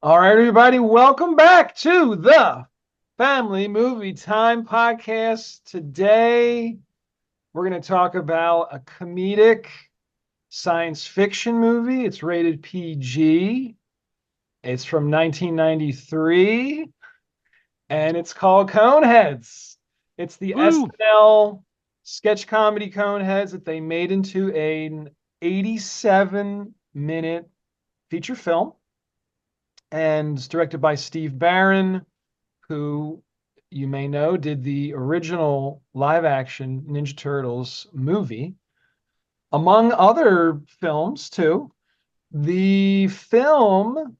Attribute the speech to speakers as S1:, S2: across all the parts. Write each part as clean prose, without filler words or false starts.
S1: All right, everybody, welcome back to the Family Movie Time podcast. Today, we're going to talk about a comedic science fiction movie. It's rated PG. It's from 1993, and it's called Coneheads. It's the
S2: Woo!
S1: SNL sketch comedy Coneheads that they made into an 87-minute feature film, and it's directed by Steve Barron, who you may know did the original live action Ninja Turtles movie, among other films, too. The film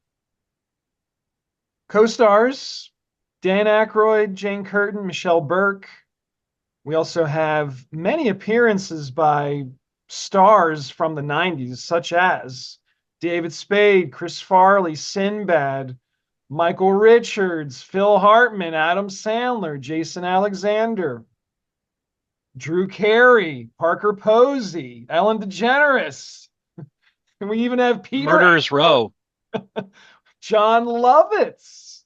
S1: co stars Dan Aykroyd, Jane Curtin, Michelle Burke. We also have many appearances by stars from the 90s, such as David Spade, Chris Farley, Sinbad, Michael Richards, Phil Hartman, Adam Sandler, Jason Alexander, Drew Carey, Parker Posey, Ellen DeGeneres. And we even have Peter
S2: Murderers Row.
S1: John Lovitz.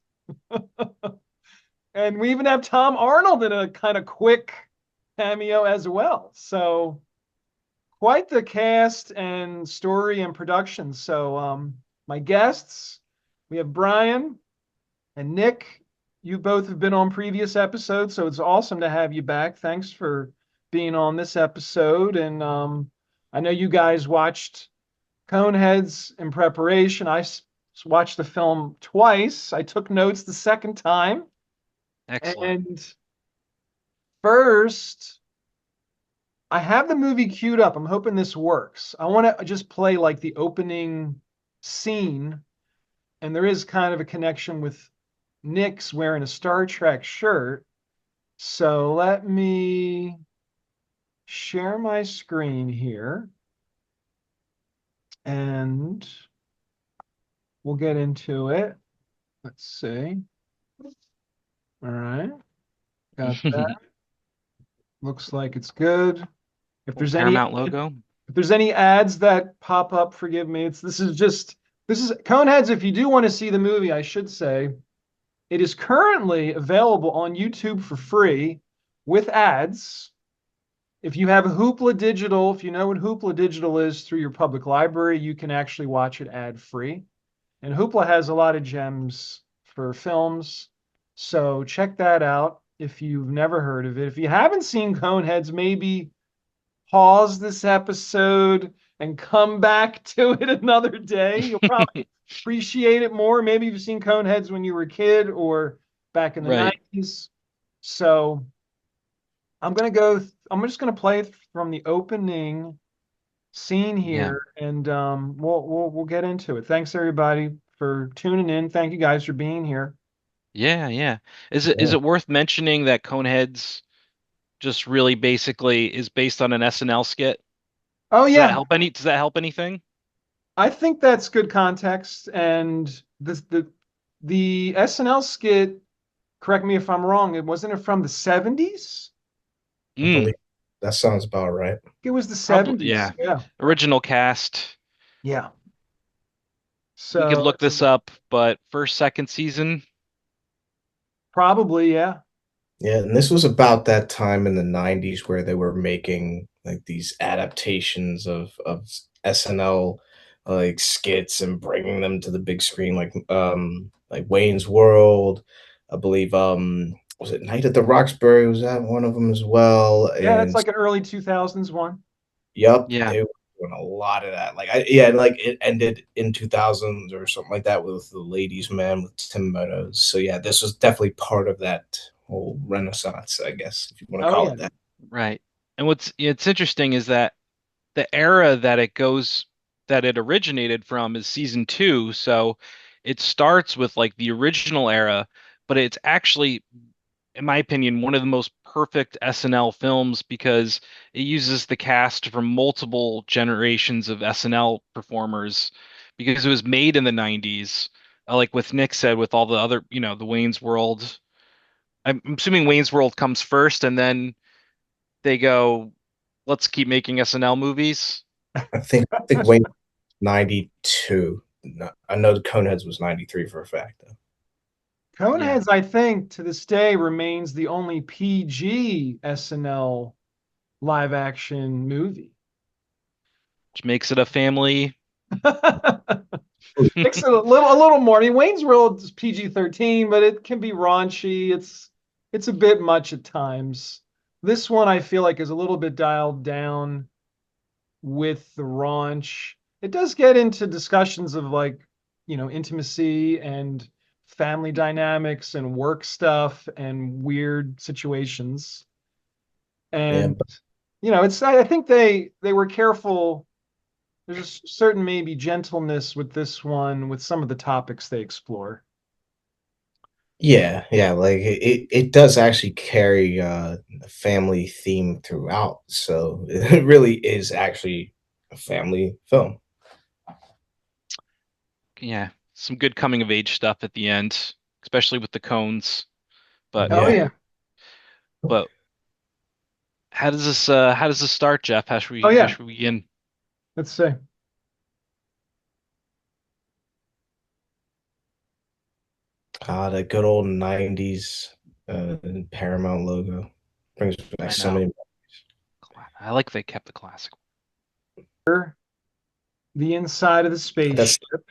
S1: And we even have Tom Arnold in a kind of quick cameo as well. So quite the cast and story and production. So my guests, we have Brian and Nick. You both have been on previous episodes, so it's awesome to have you back. Thanks for being on this episode. And I know you guys watched Coneheads in preparation. Watched the film twice. I took notes the second time.
S2: Excellent.
S1: And first, I have the movie queued up. I'm hoping this works. I want to just play like the opening scene, and there is kind of a connection with Nick's wearing a Star Trek shirt. So let me share my screen here and we'll get into it. Let's see. All right. Got that. Looks like it's good. If
S2: Little
S1: there's any
S2: Paramount logo.
S1: if there's any ads that pop up, forgive me. This is Coneheads. If you do want to see the movie, I should say it is currently available on YouTube for free with ads. If you have Hoopla Digital, if you know what Hoopla Digital is through your public library, you can actually watch it ad free. And Hoopla has a lot of gems for films. So check that out if you've never heard of it. If you haven't seen Coneheads, maybe pause this episode and come back to it another day. You'll probably appreciate it more. Maybe you've seen Coneheads when you were a kid or back in the
S2: Right.
S1: 90s. So I'm just gonna play it from the opening scene
S2: Yeah.
S1: here, and we'll get into it. Thanks everybody for tuning in. Thank you guys for being here.
S2: Yeah, yeah. Is
S3: Yeah.
S2: it worth mentioning that Coneheads just really basically is based on an SNL skit?
S1: Oh yeah,
S2: Does that help anything?
S1: I think that's good context. And the SNL skit, correct me if I'm wrong, it wasn't it from the 70s?
S3: I believe
S2: Mm,
S3: that sounds about right.
S1: It was the
S2: probably
S1: 70s.
S2: yeah.
S1: Yeah.
S2: Original cast.
S1: Yeah.
S2: We could
S1: So
S2: look this up, but first, second season.
S1: probably, yeah.
S3: Yeah, and this was about that time in the 90s where they were making like these adaptations of SNL like skits and bringing them to the big screen like Wayne's World. I believe was it Night at the Roxbury, was that one of them as well?
S1: Yeah, that's
S3: And
S1: like an early 2000s one.
S3: yep,
S2: Yeah.
S3: they were doing a lot of that. Like yeah, like it ended in 2000s or something like that with the Ladies Man with Tim Meadows. So yeah, this was definitely part of that whole renaissance, I guess, if you want to
S1: Oh
S3: call
S1: yeah.
S3: it that.
S2: Right. And it's interesting is that the era that it originated from is season two. So it starts with like the original era, but it's actually, in my opinion, one of the most perfect SNL films because it uses the cast from multiple generations of SNL performers because it was made in the 90s. Like with Nick said, with all the other, the Wayne's World. I'm assuming Wayne's World comes first and then they go, let's keep making SNL movies.
S3: I think Wayne 92. I know the Coneheads was 93 for a fact though.
S2: Yeah,
S1: Coneheads, I think, to this day remains the only PG SNL live action movie.
S2: which makes it a family.
S1: Makes it a little more. I mean, Wayne's World is PG-13, but it can be raunchy. It's a bit much at times. This one I feel like is a little bit dialed down with the raunch. It does get into discussions of like, intimacy and family dynamics and work stuff and weird situations.
S3: Yeah,
S1: And it's I think they were careful. There's a certain maybe gentleness with this one with some of the topics they explore.
S3: yeah, like it does actually carry a family theme throughout. So it really is actually a family film.
S2: Yeah, some good coming of age stuff at the end, especially with the cones. But
S1: Oh
S3: Yeah.
S1: yeah.
S2: but how does this start, Jeff?
S1: Oh
S2: How
S1: yeah.
S2: should we begin?
S1: Let's say.
S3: The good old 90s Paramount logo brings back
S2: I
S3: so
S2: know.
S3: many.
S2: I like they kept the classic.
S1: The inside of the
S3: That's
S1: spaceship.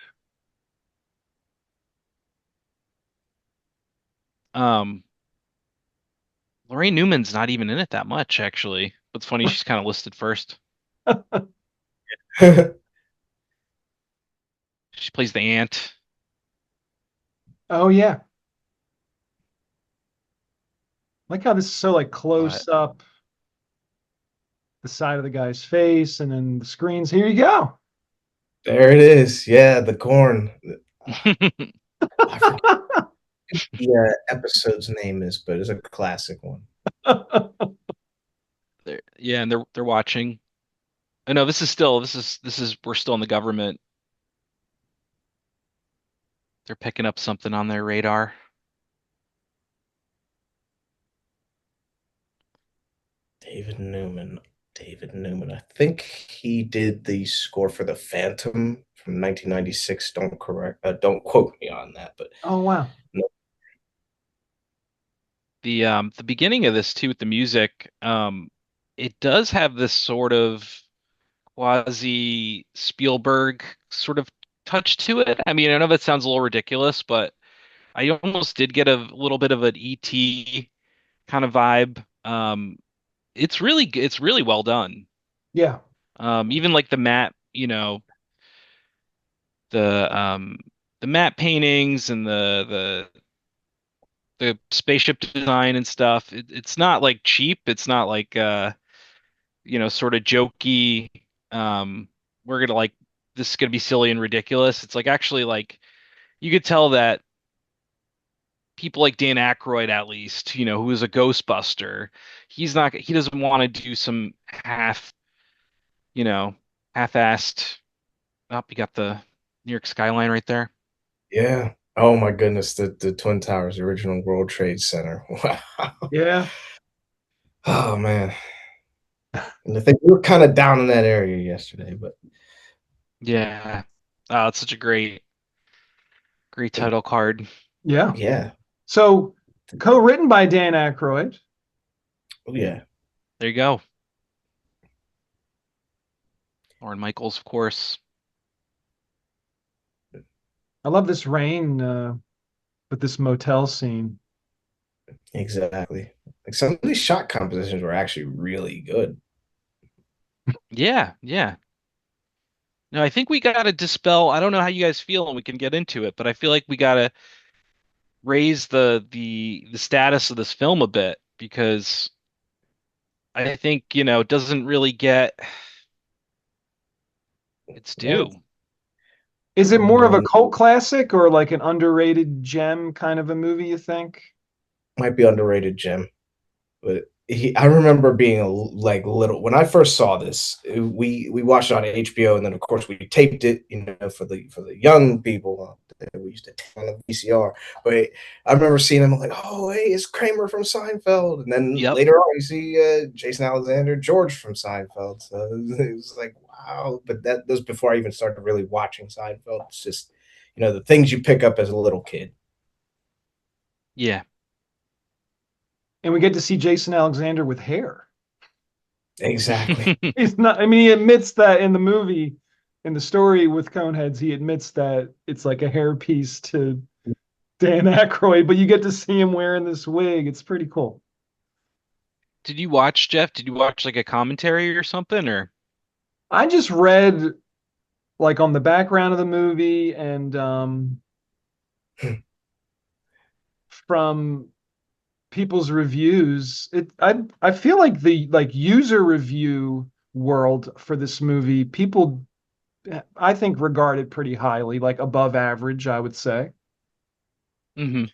S2: Um, Lorraine Newman's not even in it that much, actually. What's funny, she's kind of listed first. She plays the aunt,
S1: Oh yeah. Like how this is so like
S2: but
S1: close up the side of the guy's face and then the screens. Here you go.
S3: There it is. Yeah, the corn. I forget the episode's name is, but it's a classic one.
S2: yeah, and they're watching. Oh no, this is we're still in the government. They're picking up something on their radar.
S3: David Newman. David Newman. I think he did the score for The Phantom from 1996. Don't quote me on that, but
S1: Oh wow.
S3: no,
S2: The beginning of this too with the music, it does have this sort of quasi Spielberg sort of touch to it. I mean, I know that sounds a little ridiculous, but I almost did get a little bit of an ET kind of vibe. It's really well done.
S1: Yeah.
S2: Even like the matte, the the matte paintings and the spaceship design and stuff. It's not like cheap. It's not like sort of jokey. Um, we're gonna like this is gonna be silly and ridiculous. It's like actually like you could tell that people like Dan Aykroyd, at least, who is a Ghostbuster, he doesn't want to do some you know, half-assed. Oh, you got the New York skyline right there.
S3: yeah. Oh my goodness, the Twin Towers, the original World Trade Center. Wow.
S1: Yeah.
S3: Oh man. And I think we were kind of down in that area yesterday, but
S2: Yeah. Oh, it's such a great title card.
S1: Yeah.
S3: yeah.
S1: So co-written by Dan Aykroyd.
S3: Oh yeah.
S2: There you go. Lauren Michaels, of course.
S1: I love this rain with this motel scene.
S3: Exactly. Like some of these shot compositions were actually really good.
S2: Yeah, yeah. No, I think we got to dispel. I don't know how you guys feel, and we can get into it, but I feel like we got to raise the status of this film a bit because I think, it doesn't really get its
S3: Yeah.
S2: due.
S1: Is it more of a
S3: No,
S1: cult classic or like an underrated gem kind of a movie, you think?
S3: might be underrated gem, but I remember being like little when I first saw this. We watched it on HBO, and then of course we taped it, for the young people. We used to tape on the VCR. But I remember seeing him like, oh, hey, it's Kramer from Seinfeld, and then
S2: Yep.
S3: later on you see Jason Alexander, George from Seinfeld. So it was like, wow. But that was before I even started really watching Seinfeld. It's just the things you pick up as a little kid.
S2: Yeah.
S1: And we get to see Jason Alexander with hair.
S3: Exactly.
S1: He's not, I mean, he admits that in the movie, in the story with Coneheads, he admits that it's like a hairpiece to Dan Aykroyd, but you get to see him wearing this wig. It's pretty cool.
S2: Did you watch, Jeff? Did you watch like a commentary or something or?
S1: I just read like on the background of the movie and from people's reviews. I feel like the like user review world for this movie, people I think regard it pretty highly, like above average, I would say.
S2: Hmm.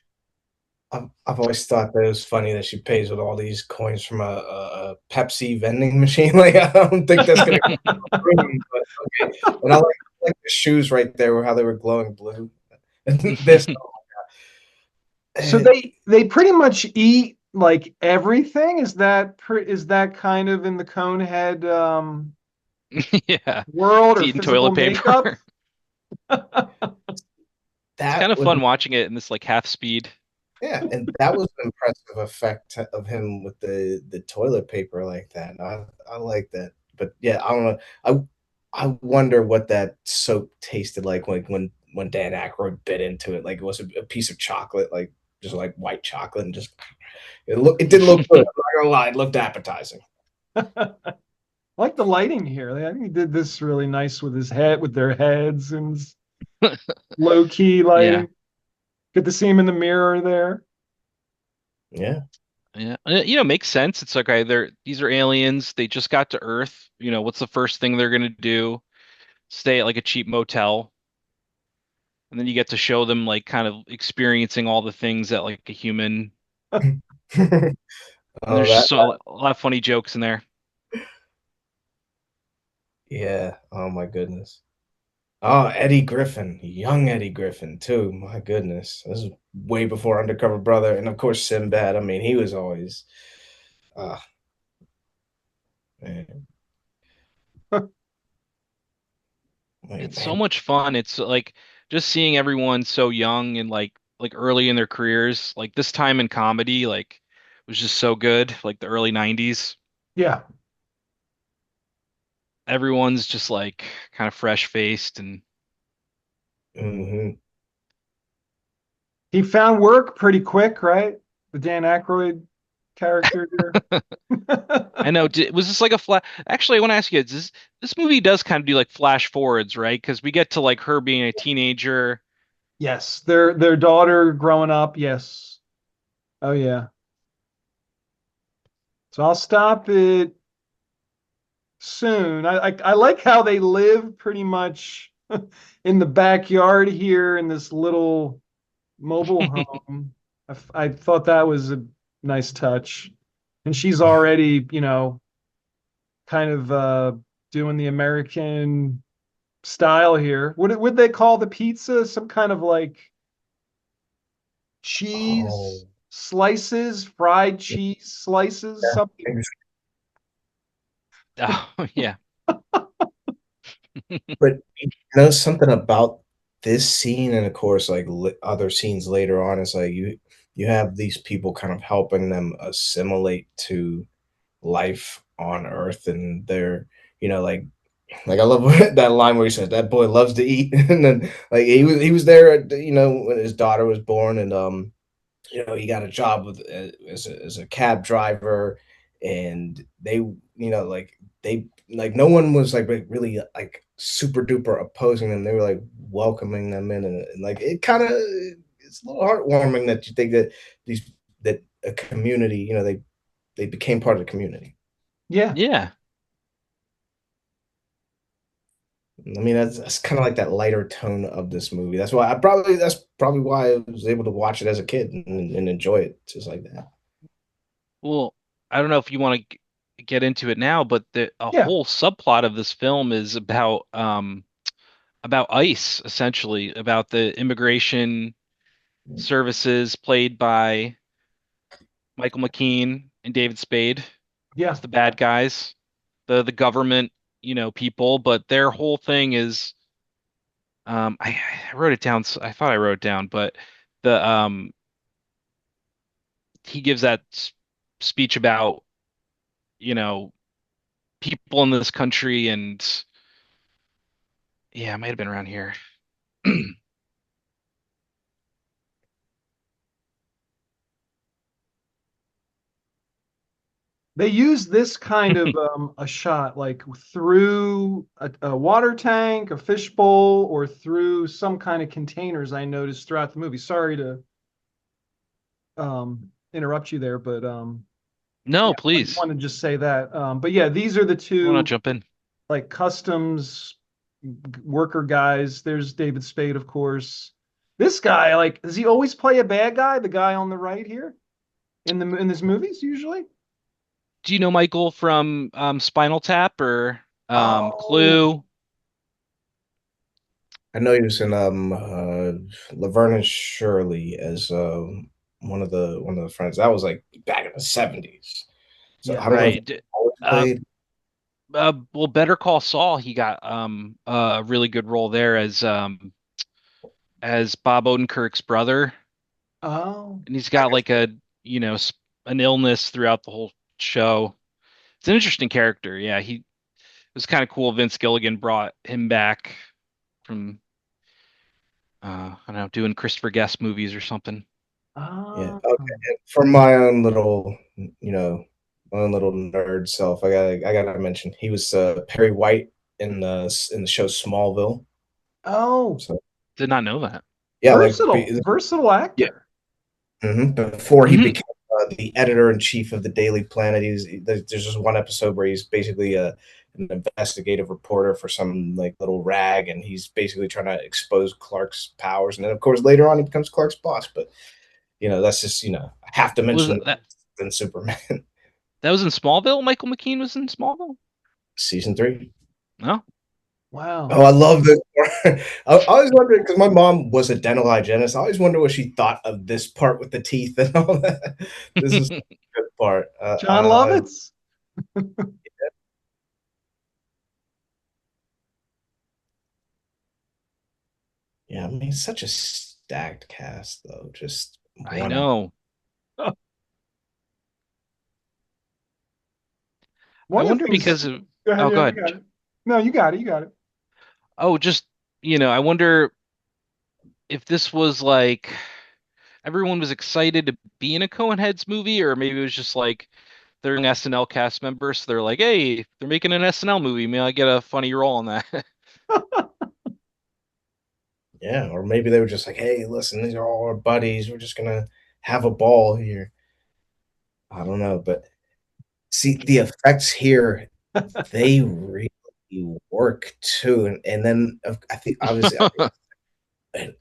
S3: I've always thought that it was funny that she pays with all these coins from a Pepsi vending machine. Like, I don't think that's gonna go through, but okay. And I like the shoes right there, how they were glowing blue. This,
S1: So
S3: eh,
S1: they pretty much eat like everything. Is that kind of in the Conehead
S2: Yeah.
S1: world
S2: It's
S1: or
S2: eating
S1: physical
S2: toilet
S1: makeup?
S2: paper. It's kind
S3: that
S2: of
S3: was
S2: fun watching it in this like half speed.
S3: yeah, and that was an impressive effect of him with the toilet paper like that. I like that, but yeah, I don't know. I wonder what that soap tasted like when Dan Aykroyd bit into it. Like it was a piece of chocolate, like just like white chocolate, and just it didn't look good. I'm not gonna lie, it looked appetizing.
S1: I like the lighting here. I think he did this really nice with his head, with their heads and low key
S2: Yeah.
S1: lighting. Good to see him in the mirror there.
S3: Yeah.
S2: Yeah. Makes sense. It's okay. These are aliens. They just got to Earth. What's the first thing they're gonna do? Stay at like a cheap motel. And then you get to show them like kind of experiencing all the things that like a human. And
S3: Oh,
S2: there's
S3: that
S2: just a lot of funny jokes in there.
S3: yeah. Oh my goodness. Oh, Eddie Griffin, young Eddie Griffin too. My goodness, this is way before Undercover Brother, and of course Sinbad. I mean, he was always, uh, man,
S2: It's so
S3: man,
S2: much fun. It's like just seeing everyone so young and like early in their careers. Like this time in comedy, like was just so good. Like the early 90s.
S1: Yeah.
S2: Everyone's just like kind of fresh faced and
S3: hmm
S1: He found work pretty quick, right? The Dan Aykroyd character here.
S2: I know. Was this like a flash? Actually, I want to ask you, this movie does kind of do like flash forwards, right? Because we get to like her being a teenager.
S1: Yes, their daughter growing up. Yes. Oh yeah. So I'll stop it soon. I like how they live pretty much in the backyard here in this little mobile home. I thought that was a nice touch. And she's already, kind of doing the American style here. Would they call the pizza some kind of like cheese
S3: oh,
S1: slices, fried cheese slices,
S3: yeah,
S1: something?
S2: Oh yeah.
S3: but something about this scene, and of course, like other scenes later on, is like you have these people kind of helping them assimilate to life on Earth, and they're like I love that line where he says that boy loves to eat, and then like he was there when his daughter was born, and he got a job with as a cab driver, and they like no one was like really like super duper opposing them. They were like welcoming them in, and like it kind of it's a little heartwarming that you think that these that a community they became part of the community.
S1: Yeah.
S2: Yeah.
S3: I mean, that's kind of like that lighter tone of this movie. That's probably why I was able to watch it as a kid and enjoy it just like that.
S2: Well, I don't know if you want to get into it now, but a
S1: Yeah,
S2: whole subplot of this film is about ICE, essentially, about the immigration services played by Michael McKean and David Spade
S1: yeah.
S2: as the bad guys, the government, people, but their whole thing is I wrote it down. I thought I wrote it down, but the he gives that speech about, you know, people in this country and yeah, it might have been around here.
S1: They use this kind of a shot like through a water tank, a fishbowl, or through some kind of containers I noticed throughout the movie. Sorry to interrupt you there, but
S2: No,
S1: yeah, I
S2: please.
S1: want to just say that. But yeah, these are the
S2: I want to
S1: two
S2: jump in.
S1: like customs worker guys. There's David Spade, of course. This guy, like, does he always play a bad guy? The guy on the right here in his movies, usually.
S2: Do you know Michael from Spinal Tap or
S1: Oh,
S2: Clue?
S3: I know he was in Laverne and Shirley as one of the friends. That was like back in the 70s. So
S1: yeah.
S3: I don't know if
S2: Right.
S3: he always
S2: Uh,
S3: played.
S2: well, Better Call Saul, he got a really good role there as Bob Odenkirk's brother,
S1: Oh,
S2: and he's
S3: I
S2: got
S3: guess,
S2: like an illness throughout the whole show. It's an interesting character. Yeah, he it was kind of cool. Vince Gilligan brought him back from I don't know, doing Christopher Guest movies or something.
S3: yeah.
S1: oh,
S3: Okay. And for my own little, my own little nerd self, I gotta mention he was Perry White in the show Smallville.
S1: oh,
S3: So
S2: Did not know that.
S3: yeah, like
S1: versatile
S3: yeah.
S1: actor.
S3: Before he
S2: Hmm.
S3: became the editor in chief of the Daily Planet, there's just one episode where he's basically an investigative reporter for some like little rag, and he's basically trying to expose Clark's powers. And then, of course, later on, he becomes Clark's boss. But that's just I have to
S2: Was
S3: mention
S2: that
S3: than Superman
S2: that was in Smallville? Michael McKean was in Smallville?
S3: season 3.
S2: No.
S3: Oh,
S1: Wow.
S3: I love this part. I was wondering because my mom was a dental hygienist. I always wonder what she thought of this part with the teeth and all that. This is a good part.
S1: John Lovitz.
S3: Yeah, I mean, such a stacked cast, though. Just
S2: I
S3: one of
S2: know. I
S1: One of the
S2: wonder
S1: things.
S2: because of
S1: Go ahead.
S2: oh,
S1: Yeah,
S2: go
S1: you
S2: ahead.
S1: got it. No, you got it. You got it.
S2: Oh, just I wonder if this was like everyone was excited to be in a Coneheads movie, or maybe it was just like they're an SNL cast member, so they're like, hey, they're making an SNL movie. May I get a funny role in that?
S3: yeah, or maybe they were just like, "Hey, listen, these are all our buddies. We're just gonna have a ball here." I don't know, but see the effects here, they really work too, and then I think obviously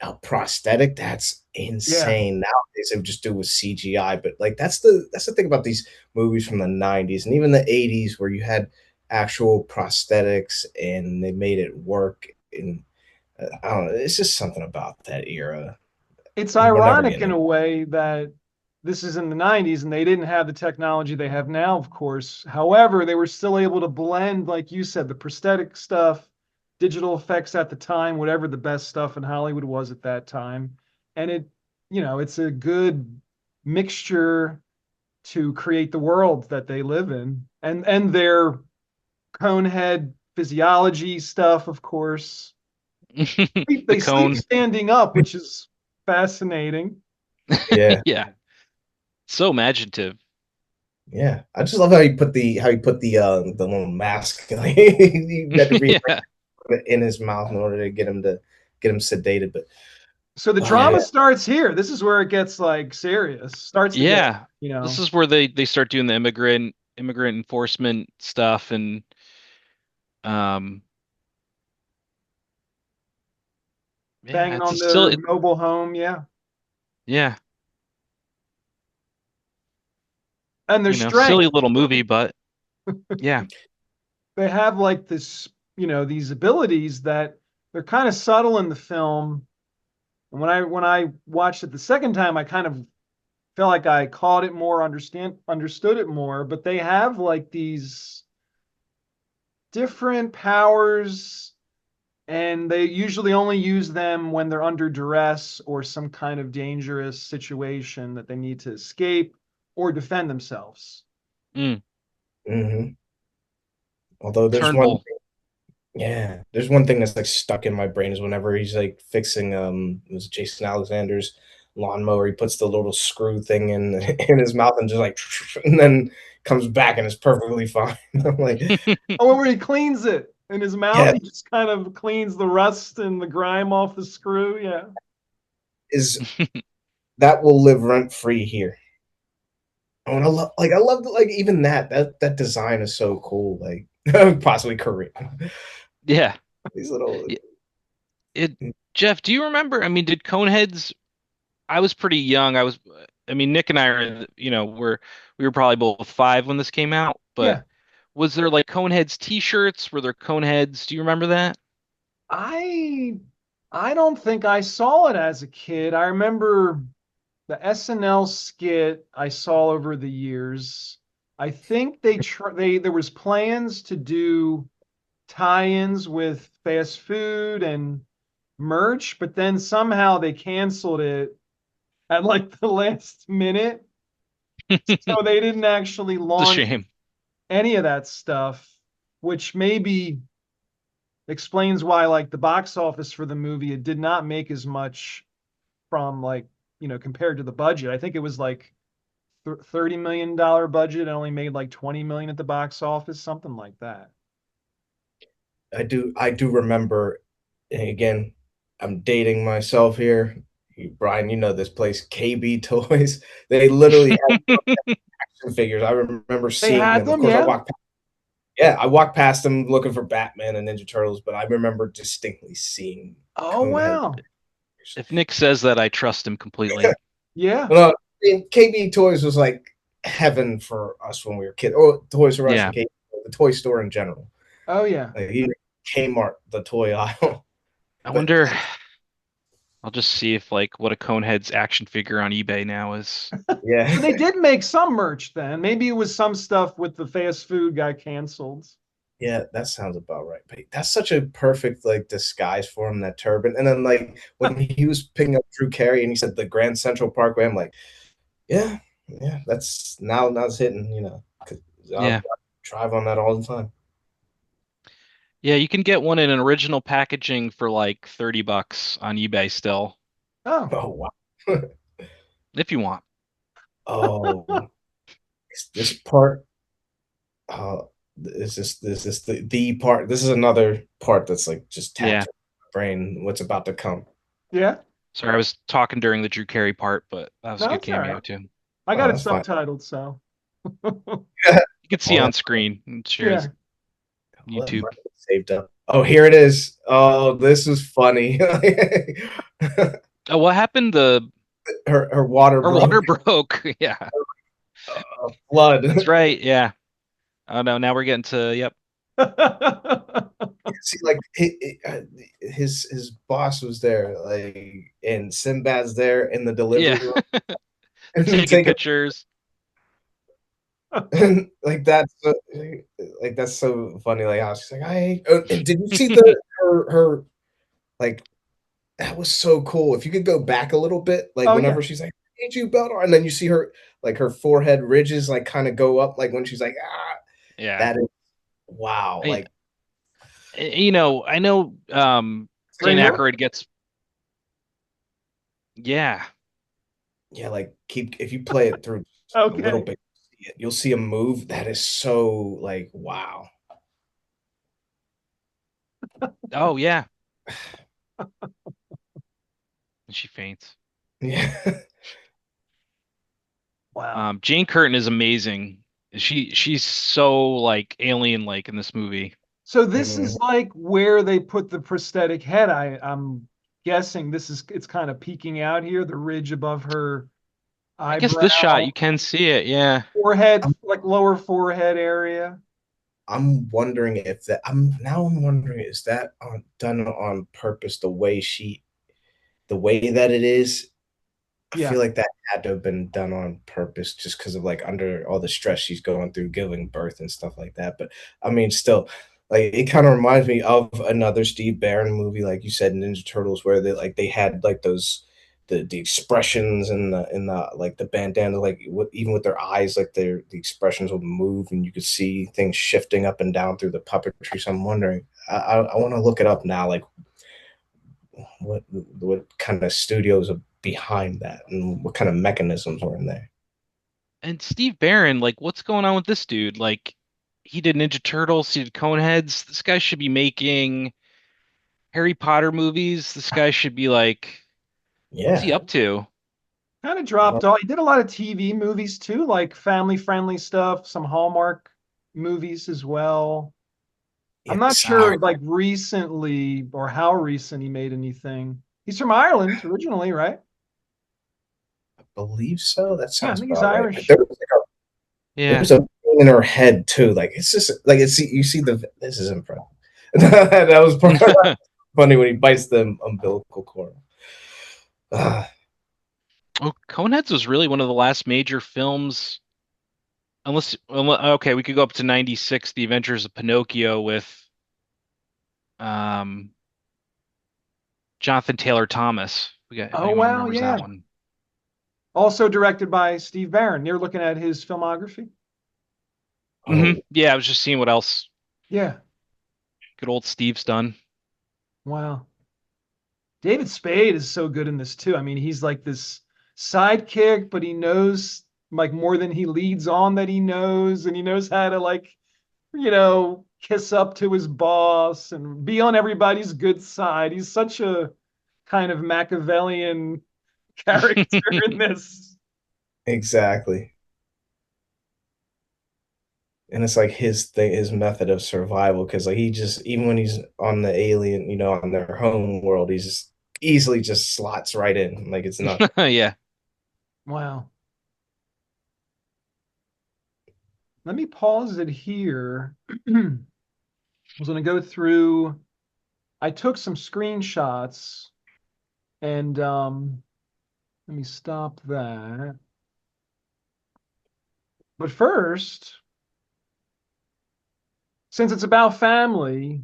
S3: a prosthetic that's
S1: Yeah.
S3: insane. Nowadays they would just do with CGI, but like that's the thing about these movies from the 90s and even the 80s where you had actual prosthetics and they made it work. And I don't know, it's just something about that era.
S1: It's
S3: We're never
S1: ironic
S3: getting
S1: in
S3: it.
S1: a way that this is in the 90s and they didn't have the technology they have now, of course. However, they were still able to blend, like you said, the prosthetic stuff, digital effects at the time, whatever the best stuff in Hollywood was at that time. And it's a good mixture to create the world that they live in. And their conehead physiology stuff, of course.
S2: The
S1: They sleep
S2: cone.
S1: standing up, which is fascinating.
S3: Yeah.
S2: Yeah. So imaginative.
S3: Yeah. I just love how he put the little mask like, he had to rearrange
S2: Yeah.
S3: it in his mouth in order to get him sedated. But
S1: So the
S3: oh yeah,
S1: drama
S3: yeah.
S1: starts here. This is where it gets like serious. Starts to get,
S2: Yeah.
S1: you
S2: This
S1: know,
S2: is where they start doing the immigrant enforcement stuff and um yeah,
S1: banging
S2: it's
S1: on
S2: still
S1: the mobile home. Yeah.
S2: yeah.
S1: and their
S2: Silly
S1: strength.
S2: little movie, but yeah.
S1: They have like this, these abilities that they're kind of subtle in the film. And when I watched it the second time, I kind of felt like I caught it more, understood it more. But they have like these different powers, and they usually only use them when they're under duress or some kind of dangerous situation that they need to escape or defend themselves.
S2: Mm.
S3: Hmm. Although there's one,
S2: Turnbull.
S3: yeah, there's one thing that's like stuck in my brain is whenever he's like fixing it was Jason Alexander's lawnmower, he puts the little screw thing in in his mouth and just like and then comes back and it's perfectly fine. I'm like,
S1: Oh, where he cleans it in his mouth,
S3: yeah,
S1: he just kind of cleans the rust and the grime off the screw. Yeah.
S3: is that will live rent free here. Oh, and I love like even that design is so cool. Like possibly Korean.
S2: Yeah.
S3: These little
S2: Y- It Jeff, do you remember? I mean, did Coneheads I was pretty young. I mean, Nick and I are, we were probably both 5 when this came out, but
S1: Yeah.
S2: was there like Coneheads t-shirts? Were there Coneheads? Do you remember that?
S1: I I don't think I saw it as a kid. I remember the SNL skit I saw over the years. I think they there was plans to do tie-ins with fast food and merch, but then somehow they canceled it at like the last minute. So they didn't actually
S2: It's a
S1: launch
S2: shame.
S1: any of that stuff, which maybe explains why like the box office for the movie it did not make as much from like compared to the budget. I think it was like $30 million budget and only made like 20 million at the box office, something like that.
S3: I do remember, and again, I'm dating myself here. Brian, you know this place, KB Toys. They literally had action figures. I remember
S1: They
S3: seeing
S1: had
S3: them. Of
S1: them,
S3: course,
S1: yeah.
S3: I walked past them looking for Batman and Ninja Turtles, but I remember distinctly seeing
S1: Oh
S3: Conehead
S1: wow.
S3: figures.
S2: If Nick says that, I trust him completely.
S1: Yeah.
S3: No, KB Toys was like heaven for us when we were kids. Oh, Toys R Us
S2: Yeah.
S3: and KB, the toy store in general.
S1: Oh yeah.
S3: Like even Kmart, the toy aisle.
S2: I
S3: But
S2: wonder, I'll just see if like what a Coneheads action figure on eBay now is.
S3: yeah,
S1: So they did make some merch then. Maybe it was some stuff with the fast food got canceled.
S3: yeah, that sounds about right. But that's such a perfect like disguise for him, that turban. And then like when he was picking up Drew Carey and he said the Grand Central Parkway, I'm like, yeah, yeah, that's now it's hitting, 'cause I'll
S2: Yeah.
S3: drive on that all the time.
S2: Yeah, you can get one in an original packaging for like $30 on eBay still,
S1: Oh.
S3: Oh wow.
S2: if you want.
S3: Oh, this part. Oh, is this the part? This is another part that's like just
S2: Yeah.
S3: tattooed on my brain. What's about to come?
S1: Yeah.
S2: Sorry, I was talking during the Drew Carey part, but that was a
S1: No,
S2: good
S1: it's all
S2: cameo
S1: right.
S2: too.
S1: I got
S3: Oh,
S1: it
S3: that's fine.
S1: subtitled, so
S2: You can see
S3: All
S2: on
S3: that,
S2: screen. And share
S1: yeah.
S2: his
S3: all that
S2: YouTube.
S3: money saved up. Oh, here it is. Oh, this is funny.
S2: Oh, what happened?
S3: Her water
S2: Our
S3: broke.
S2: water broke. Yeah,
S3: Flood.
S2: that's right. Yeah. Oh no, now we're getting to, yep.
S3: See, like his boss was there, like, and Sinbad's there in the
S2: Yeah.
S3: delivery room,
S2: They're
S3: and
S2: taking
S3: taking
S2: pictures.
S3: and like that's so funny. Like how she's like, I and did you see the her like that was so cool. If you could go back a little bit, like
S1: Oh yeah.
S3: whenever she's like, "Ain't you Beldor?" and then you see her like her forehead ridges like kind of go up, like when she's like, "Ah,"
S2: Yeah.
S3: that is wow.
S2: I,
S3: Like
S2: I know Dan
S1: Great hair.
S2: Aykroyd gets, yeah.
S3: yeah, like keep if you play it through a little
S1: Okay.
S3: bit, you'll see a move that is so like wow.
S2: Oh yeah. And she faints.
S3: Yeah.
S1: Wow.
S2: Jane Curtin is amazing. She's so like alien like in this movie.
S1: So this
S3: Mhm.
S1: is like where they put the prosthetic head. I'm guessing it's kind of peeking out here, the ridge above her
S2: I guess this shot
S1: eyebrow,
S2: you can see it. Yeah.
S1: forehead, like lower forehead area.
S3: I'm wondering if that. I'm wondering, is that done on purpose? The way that it is. I
S1: Yeah.
S3: feel like that had to have been done on purpose, just because of like under all the stress she's going through, giving birth and stuff like that. But I mean, still, like it kind of reminds me of another Steve Barron movie, like you said, Ninja Turtles, where they had like those the expressions and the like the bandana, like even with their eyes, like the expressions would move and you could see things shifting up and down through the puppetry. So I'm wondering, I want to look it up now, like what kind of studios are behind that and what kind of mechanisms were in there.
S2: And Steve Barron, like, what's going on with this dude? Like, he did Ninja Turtles, he did Coneheads. This guy should be making Harry Potter movies. This guy should be like, what's he
S3: Yeah.
S2: up to?
S1: Kind of dropped off. He did a lot of TV movies too, like family friendly stuff, some Hallmark movies as well. I'm not
S3: Yes,
S1: sure like recently or how recent he made anything. He's from Ireland originally, right?
S3: believe so. That
S1: Yeah, I
S3: sounds
S1: think he's
S3: about right. But
S1: Irish.
S3: there
S2: Yeah.
S3: was a thing in her head too. Like it's just like it's you see the this is impressive. That was funny when he bites the umbilical cord. Ah,
S2: Oh, Coneheads was really one of the last major films, okay, we could go up to 96, The Adventures of Pinocchio with um Jonathan Taylor Thomas. If
S1: Oh
S2: anyone
S1: wow,
S2: remembers that
S1: yeah.
S2: one.
S1: Also directed by Steve Barron. You're looking at his filmography?
S3: oh,
S2: Yeah, I was just seeing what else
S1: Yeah.
S2: good old Steve's done.
S1: Wow. David Spade is so good in this too. I mean, he's like this sidekick, but he knows like more than he leads on that he knows, and he knows how to like, kiss up to his boss and be on everybody's good side. He's such a kind of Machiavellian character in this.
S3: exactly. And it's like his thing, his method of survival, because like he just even when he's on the alien, on their home world, he's just easily just slots right in like it's nothing.
S2: Yeah.
S1: Wow. Let me pause it here. I was going to go through. I took some screenshots and let me stop that. But first, since it's about family,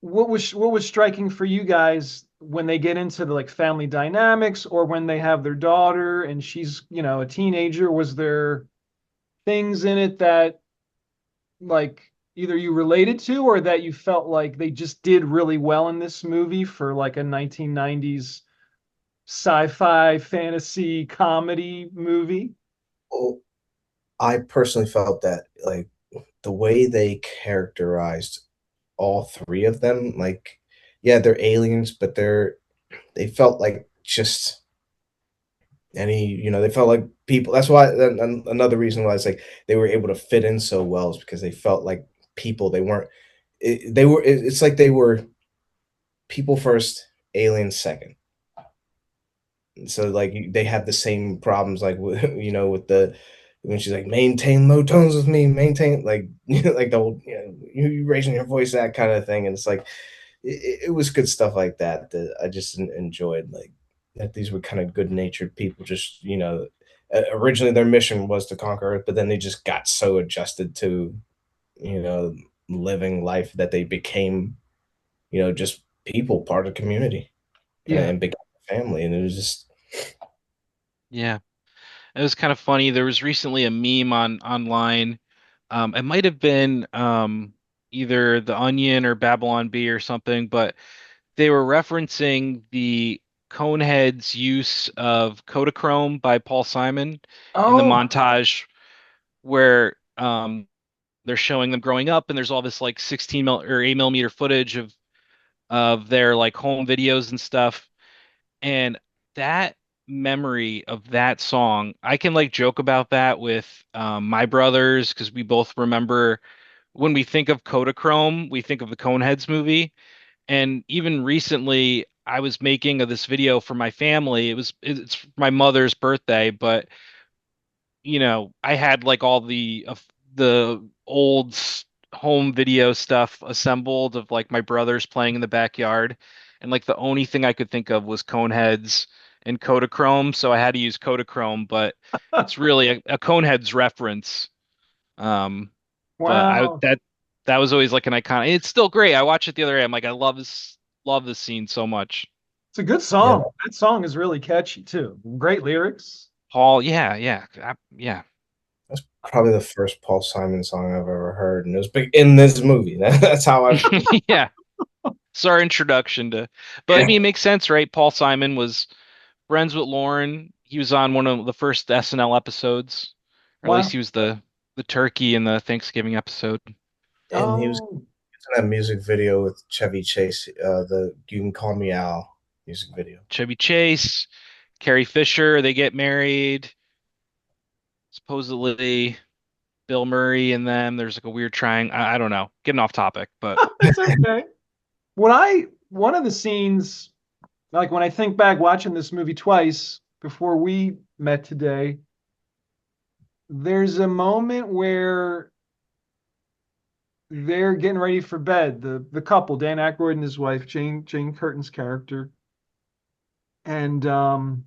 S1: what was striking for you guys when they get into the like family dynamics or when they have their daughter and she's, a teenager? Was there things in it that like either you related to or that you felt like they just did really well in this movie for like a 1990s sci-fi fantasy comedy movie?
S3: Well, I personally felt that like the way they characterized all three of them, like yeah, they're aliens, but they felt like just they felt like people. That's why another reason why it's like they were able to fit in so well is because they felt like people. They weren't. It's like they were people first, aliens second. So like they have the same problems like with with the when she's like maintain low tones with me, maintain like like the whole you raising your voice, that kind of thing. And it's like it was good stuff like that that I just enjoyed, like that these were kind of good natured people. Just originally their mission was to conquer Earth, but then they just got so adjusted to you know living life that they became just people, part of the community,
S1: Yeah.
S3: and became a family. And it was just
S2: Yeah. It was kind of funny. There was recently a meme online. It might have been either The Onion or Babylon Bee or something, but they were referencing the Coneheads' use of Kodachrome by Paul Simon in the
S1: Oh,
S2: montage where they're showing them growing up, and there's all this like 16 mil or 8 millimeter footage of their like home videos and stuff. And that memory of that song, I can like joke about that with my brothers because we both remember when we think of Kodachrome, we think of the Coneheads movie. And even recently, I was making of this video for my family. It's my mother's birthday, but I had like all the old home video stuff assembled of like my brothers playing in the backyard, and like the only thing I could think of was Coneheads and Kodachrome, so I had to use Kodachrome, but it's really a Coneheads reference. Um, but I
S1: Wow.
S2: that was always like an icon. It's still great. I watched it the other day. I'm like, I love this scene so much.
S1: It's a good
S3: Yeah,
S1: song. That song is really catchy too. Great lyrics.
S2: Paul, yeah, yeah, yeah.
S3: that's probably the first Paul Simon song I've ever heard, and it was big in this movie. That's how I.
S2: Yeah. It's our introduction to, but I
S3: Yeah.
S2: mean, it makes sense, right? Paul Simon was friends with Lauren. He was on one of the first SNL episodes, or at least
S1: Wow.
S2: he was the turkey in the Thanksgiving episode.
S3: And he was
S1: Oh,
S3: in that music video with Chevy Chase, the "You Can Call Me Al" music video.
S2: Chevy Chase, Carrie Fisher, they get married. Supposedly Bill Murray and them. There's like a weird trying. I don't know. Getting off topic, but
S1: it's okay. One of the scenes, like when I think back watching this movie twice before we met today, there's a moment where they're getting ready for bed, the couple, Dan Aykroyd and his wife, Jane Curtin's character. And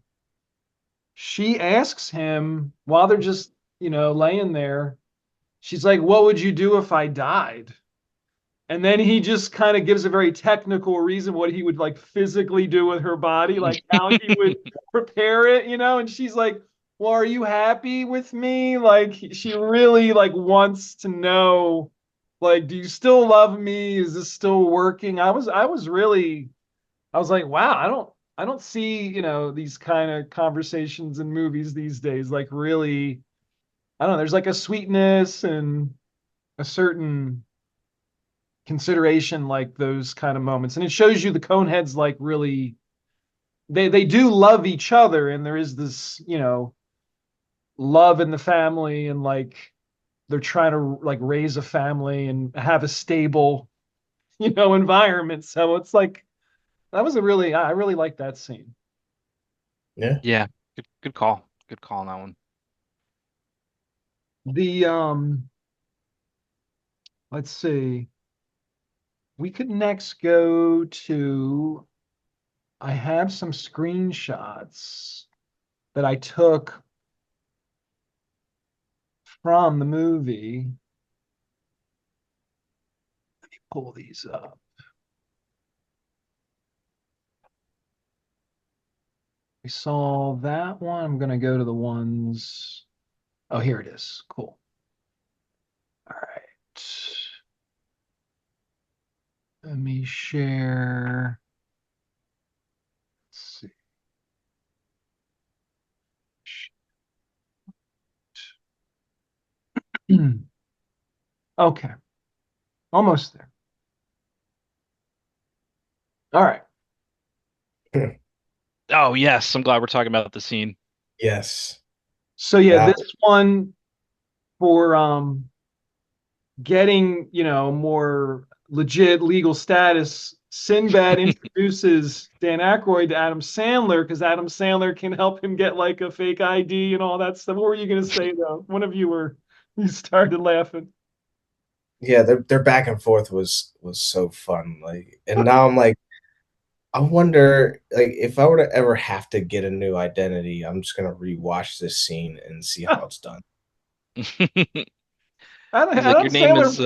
S1: she asks him while they're just, laying there, she's like, "What would you do if I died?" And then he just kind of gives a very technical reason what he would like physically do with her body, like how he would prepare it. And she's like, "Well, are you happy with me?" Like she really like wants to know, like, do you still love me? Is this still working? I was like, wow, I don't see, these kind of conversations in movies these days. Like really, I don't know, there's like a sweetness and a certain consideration like those kind of moments. And it shows you the Coneheads like really they do love each other and there is this, love in the family and like they're trying to like raise a family and have a stable, environment. So it's like that was a really I really like that scene.
S3: Yeah.
S2: yeah, good call. Good call on that one.
S1: The let's see. We could next go to I have some screenshots that I took from the movie. Pull these up. We saw that one. I'm going to go to the ones. Oh, here it is. Cool. All right. Let me share. Let's see. Okay. Almost there. All right.
S2: Oh yes, I'm glad we're talking about the scene.
S3: Yes.
S1: So yeah,
S3: That.
S1: this one for getting, more legit legal status, Sinbad introduces Dan Aykroyd to Adam Sandler because Adam Sandler can help him get like a fake ID and all that stuff. What were you gonna say though? One of you started laughing.
S3: Yeah, their back and forth was so fun. Like, and now I'm like, I wonder, like, if I were to ever have to get a new identity, I'm just gonna rewatch this scene and see how it's done.
S2: He's like,
S1: Adam
S2: your name is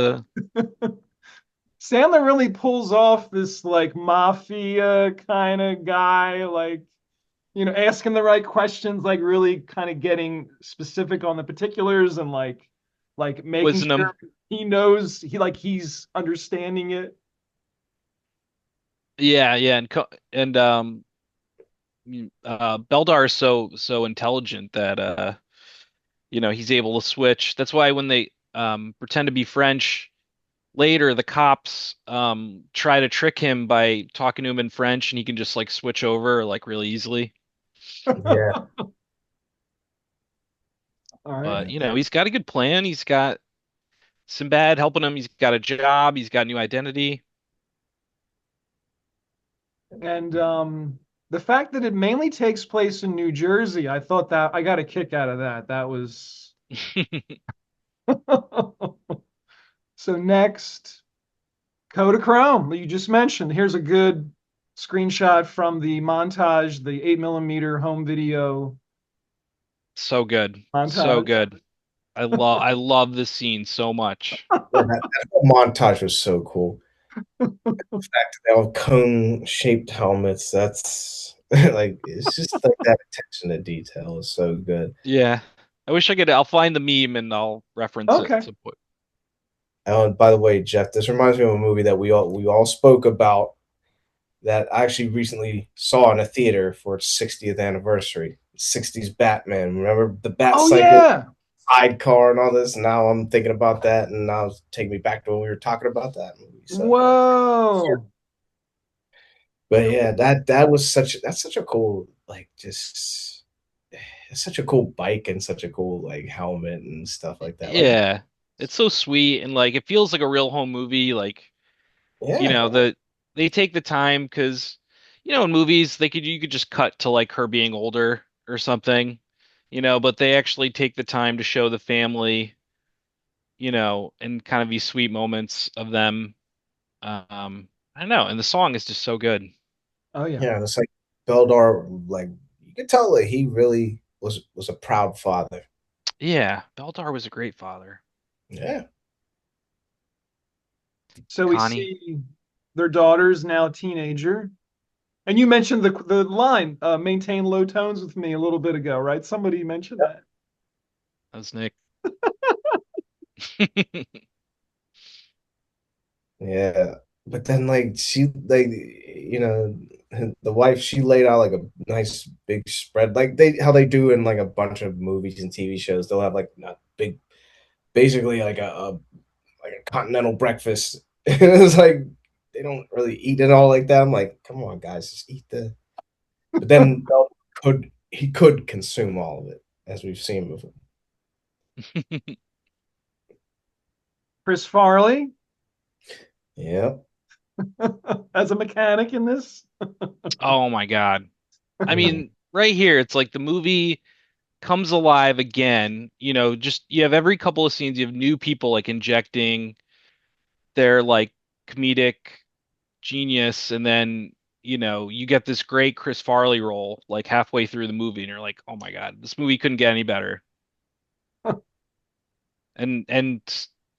S1: Sandler really pulls off this like mafia kind of guy, like asking the right questions, like really kind of getting specific on the particulars and like making
S2: quizzing him.
S1: sure he knows he's understanding it.
S2: Yeah, yeah, Beldar is so intelligent that he's able to switch. That's why when they pretend to be French later, the cops try to trick him by talking to him in French, and he can just like switch over like really easily.
S3: Yeah,
S1: All right.
S2: But he's got a good plan. He's got Sinbad helping him. He's got a job. He's got a new identity.
S1: And the fact that it mainly takes place in New Jersey, I thought that I got a kick out of that. That was so next, Kodachrome, you just mentioned. Here's a good screenshot from the montage, the 8 millimeter home video
S2: So good. So
S1: montage.
S2: good. I love this scene so much.
S3: Yeah, that whole montage was so cool. The fact that they all cone-shaped helmets, that's like it's just like that attention to detail is so good.
S2: Yeah. I wish I could. I'll find the meme and I'll reference it
S1: Okay.
S2: to put.
S3: Oh, and by the way, Jeff, this reminds me of a movie that we all spoke about that I actually recently saw in a theater for its 60th anniversary. 60s Batman. Remember the Bat
S1: Oh
S3: Cycle
S1: yeah.
S3: sidecar and all this? Now I'm thinking about that, and now it's taking me back to when we were talking about that movie. So yeah.
S1: Whoa.
S3: But yeah, that was such a cool like just it's such a cool bike and such a cool like helmet and stuff like that. Like
S2: Yeah. It's so sweet and like it feels like a real home movie. Like,
S3: yeah,
S2: they take the time because, in movies you could just cut to like her being older or something, but they actually take the time to show the family, and kind of these sweet moments of them. I don't know, and the song is just so good.
S1: Oh yeah.
S3: yeah, and it's like Beldar, like you could tell that he really was a proud father.
S2: Yeah, Beldar was a great father.
S3: Yeah.
S1: So we
S2: Connie.
S1: see their daughter's now a teenager. And you mentioned the line, maintain low tones with me a little bit ago, right? Somebody mentioned that.
S2: That was Nick.
S3: Yeah. But then like she like the wife she laid out like a nice big spread like they how they do in like a bunch of movies and TV shows. They'll have like a big basically like a continental breakfast. It's like they don't really eat it all like that. I'm like, come on guys, just eat the but then he could consume all of it as we've seen before.
S1: Chris Farley
S3: Yeah.
S1: as a mechanic in this.
S2: Oh my God. I
S3: Mm.
S2: mean, right here, it's like the movie comes alive again. Just you have every couple of scenes, you have new people like injecting their like comedic genius, and then you get this great Chris Farley role like halfway through the movie, and you're like, oh my God, this movie couldn't get any better. And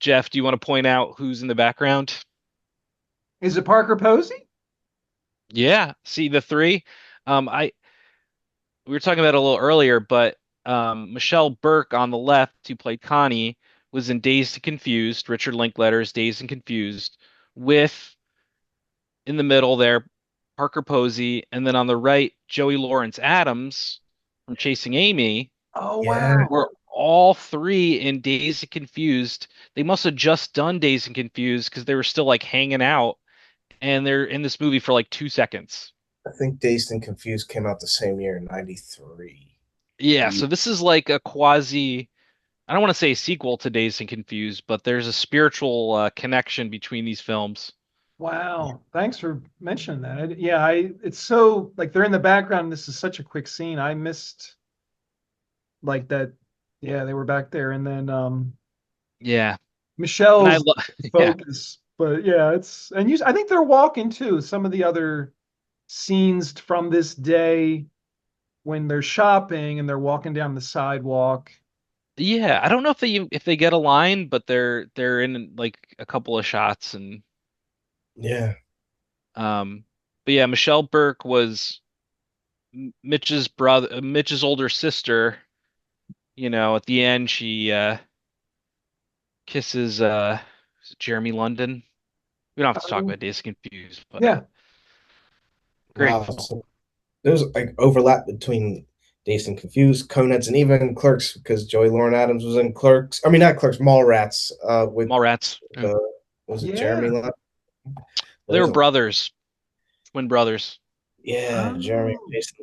S2: Jeff, do you want to point out who's in the background?
S1: Is it Parker Posey?
S2: Yeah, see the three. I We were talking about it a little earlier, but Michelle Burke on the left, who played Connie, was in Dazed and Confused. Richard Linklater's Dazed and Confused, with in the middle there, Parker Posey, and then on the right, Joey Lawrence Adams from Chasing Amy.
S1: Oh
S3: Yeah.
S1: wow.
S2: Were all three in Dazed and Confused. They must have just done Dazed and Confused because they were still like hanging out, and they're in this movie for like 2 seconds.
S3: I think Dazed and Confused came out the same year in '93.
S2: Yeah,
S3: Yeah.
S2: so this is like a quasi, I don't want to say a sequel to Dazed and Confused, but there's a spiritual connection between these films.
S1: Wow. Thanks for mentioning that. Yeah, it's so like they're in the background. This is such a quick scene. I missed like that. Yeah, they were back there. And then
S2: Yeah, and I
S1: Michelle's
S2: love, yeah,
S1: focus. But yeah, it's and I think they're walking too. Some of the other scenes from this day when they're shopping and they're walking down the sidewalk.
S2: yeah. I don't know if they get a line, but they're in like a couple of shots, and
S3: Yeah.
S2: um, but yeah, Michelle Burke was Mitch's brother, Mitch's older sister. At the end, she kisses is it Jeremy London. We don't have to talk about Dazed and Confused, but
S1: Yeah.
S2: great
S3: Wow.
S2: film.
S3: So there's like overlap between Dazed and Confused, Coneheads, and even Clerks because Joey Lauren Adams was in Clerks. I mean, not Clerks, Mallrats. With
S2: Mallrats. Yeah.
S3: uh, was it Jeremy?
S1: Yeah.
S2: They
S3: There's
S2: were
S3: a
S2: brothers, twin brothers.
S3: yeah, Jeremy
S1: Oh,
S3: and Jason.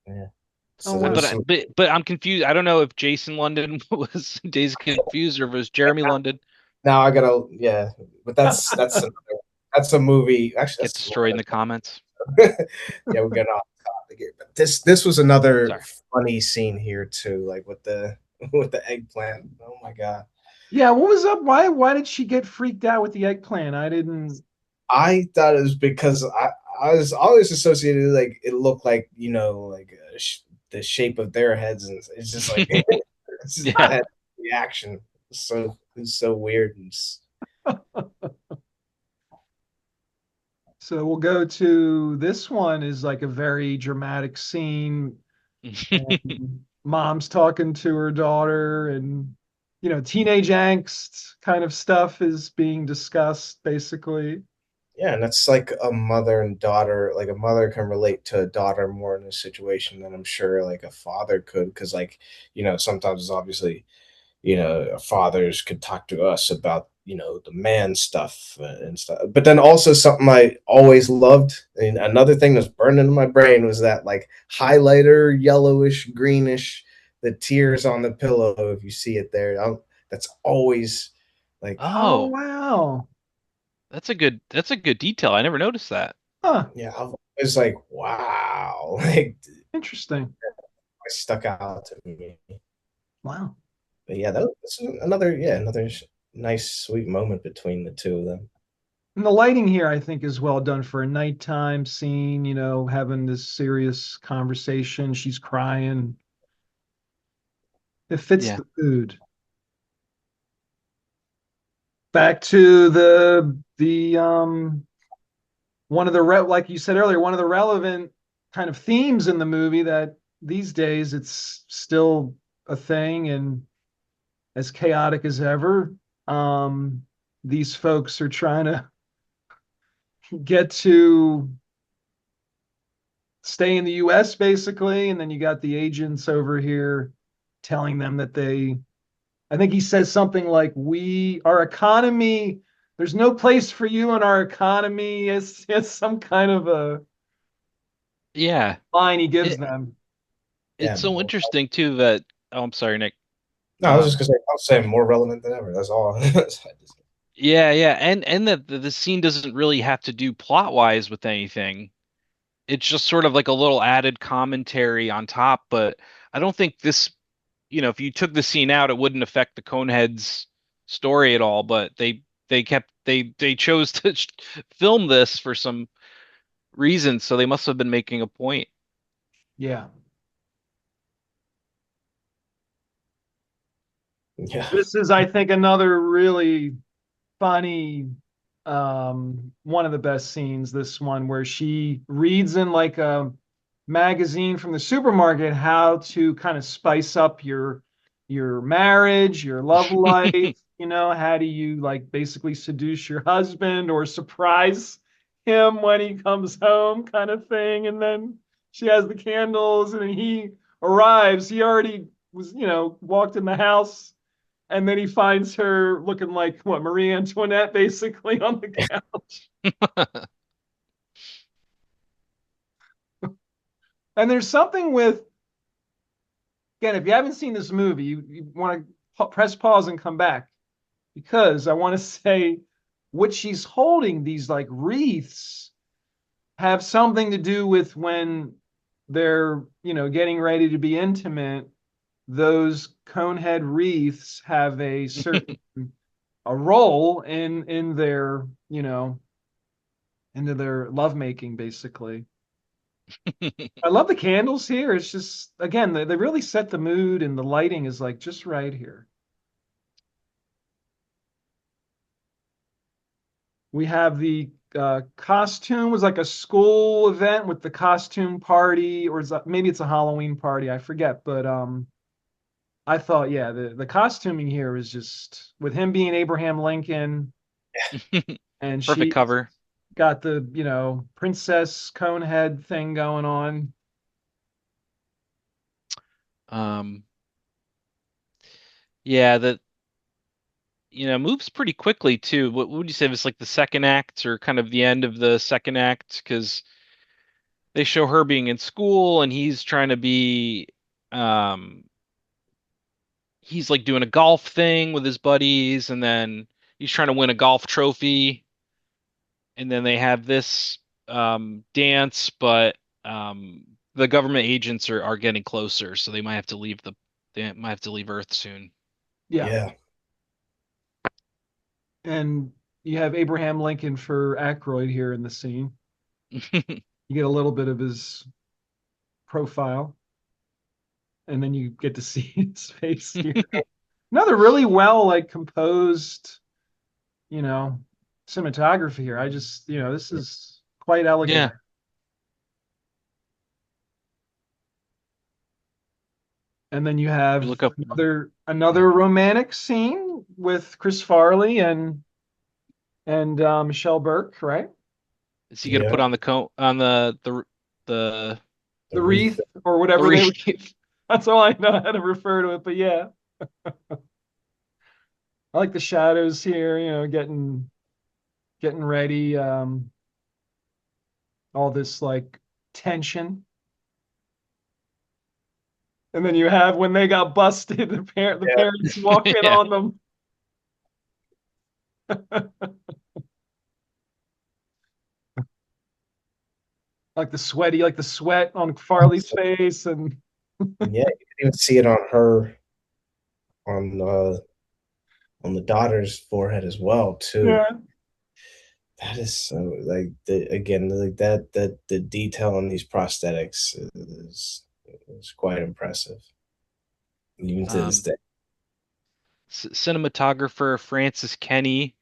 S3: Yeah.
S1: oh
S3: So there
S1: wow.
S3: was
S2: But I-
S3: some.
S2: but but I'm confused. I don't know if Jason London was Days Confused or if it was Jeremy London.
S3: Now I gotta yeah, but that's a movie. Actually,
S2: Get
S3: that's
S2: destroyed in the comments.
S3: Yeah, we're getting off topic here. But this was another
S2: Sorry.
S3: funny scene here too, like with the with the eggplant. Oh my god.
S1: Yeah, what was up? Why did she get freaked out with the eggplant? I didn't.
S3: I thought it was because I was always associated like it looked like like the shape of their heads, and it's just like it's just
S2: Yeah.
S3: that reaction. It's so weird.
S1: So we'll go to this one is like a very dramatic scene, and mom's talking to her daughter, and teenage angst kind of stuff is being discussed basically.
S3: Yeah, and that's like a mother and daughter. Like a mother can relate to a daughter more in a situation than I'm sure like a father could, because sometimes it's obviously fathers could talk to us about the man stuff and stuff, but then also something I always loved, and another thing that's burned into my brain was that like highlighter yellowish greenish, the tears on the pillow, if you see it there. That's always like,
S1: Oh
S2: Oh,
S1: wow.
S2: that's a good detail. I never noticed that.
S1: Huh.
S3: yeah, I was like, wow. Like it
S1: Interesting.
S3: stuck out to me.
S1: Wow.
S3: But yeah, that's another nice sweet moment between the two of them.
S1: And the lighting here, I think, is well done for a nighttime scene, having this serious conversation. She's crying. It fits
S2: Yeah.
S1: the mood. Back to the one of the like you said earlier, one of the relevant kind of themes in the movie that these days it's still a thing and as chaotic as ever. Um, these folks are trying to get to stay in the US basically, and then you got the agents over here telling them that I think he says something like, our economy, there's no place for you in our economy. It's some kind of a
S2: Yeah.
S1: line he gives
S2: It
S1: them.
S3: Yeah,
S2: it's so interesting too that oh, I'm sorry, Nick.
S3: no, I was just
S2: Um,
S3: gonna say, I'll say more relevant than ever. That's all.
S2: yeah, yeah, and that the scene doesn't really have to do plot wise with anything. It's just sort of like a little added commentary on top, but I don't think if you took the scene out, it wouldn't affect the Coneheads story at all, but they chose to film this for some reason, so they must have been making a point.
S1: Yeah.
S3: Yeah,
S1: This is, I think, another really funny, one of the best scenes, this one where she reads in like a magazine from the supermarket how to kind of spice up your marriage, your love life, how do you like basically seduce your husband or surprise him when he comes home kind of thing. And then she has the candles and he arrives. He already was, walked in the house, and then he finds her looking like what, Marie Antoinette basically on the couch. And there's something with, again, if you haven't seen this movie, you want to press pause and come back, because I want to say what she's holding, these like wreaths, have something to do with when they're, getting ready to be intimate. Those conehead wreaths have a certain a role in their, into their lovemaking, basically. I love the candles here. It's just, again, they really set the mood, and the lighting is like just right here. We have the costume was like a school event with the costume party, or maybe it's a Halloween party. I forget, but I thought, yeah, the costuming here is just with him being Abraham Lincoln, and
S2: Perfect
S1: she's
S2: cover.
S1: got the princess cone head thing going on.
S2: Um, yeah, that moves pretty quickly too. What would you say was like the second act or kind of the end of the second act? Because they show her being in school and he's trying to be, um, he's like doing a golf thing with his buddies, and then he's trying to win a golf trophy, and then they have this dance, but the government agents are getting closer, so they might have to leave Earth soon.
S1: Yeah.
S3: Yeah.
S1: And you have Abraham Lincoln for Aykroyd here in the scene. You get a little bit of his profile, and then you get to see his face here. Another really well like composed, you know, cinematography here. I just, this is quite elegant.
S2: Yeah,
S1: And then you
S2: you
S1: have
S2: look up.
S1: another romantic scene with Chris Farley and Michelle Burke, right?
S2: Is he gonna put
S3: Yeah.
S2: on the cone on the
S1: The
S3: The wreath.
S1: wreath or
S2: the
S1: whatever they would.
S2: wreath?
S1: That's all I know how to refer to it. But yeah, I like the shadows here. Getting ready. All this like tension, and then you have when they got busted, the
S3: Yeah.
S1: parents walk in
S2: Yeah.
S1: on them. Like the sweat on Farley's face, and
S3: Yeah, you can even see it on her on on the daughter's forehead as well too.
S1: yeah.
S3: That is so like the again like that the detail on these prosthetics is quite impressive even to this
S2: Um,
S3: day.
S2: Cinematographer Francis Kenny,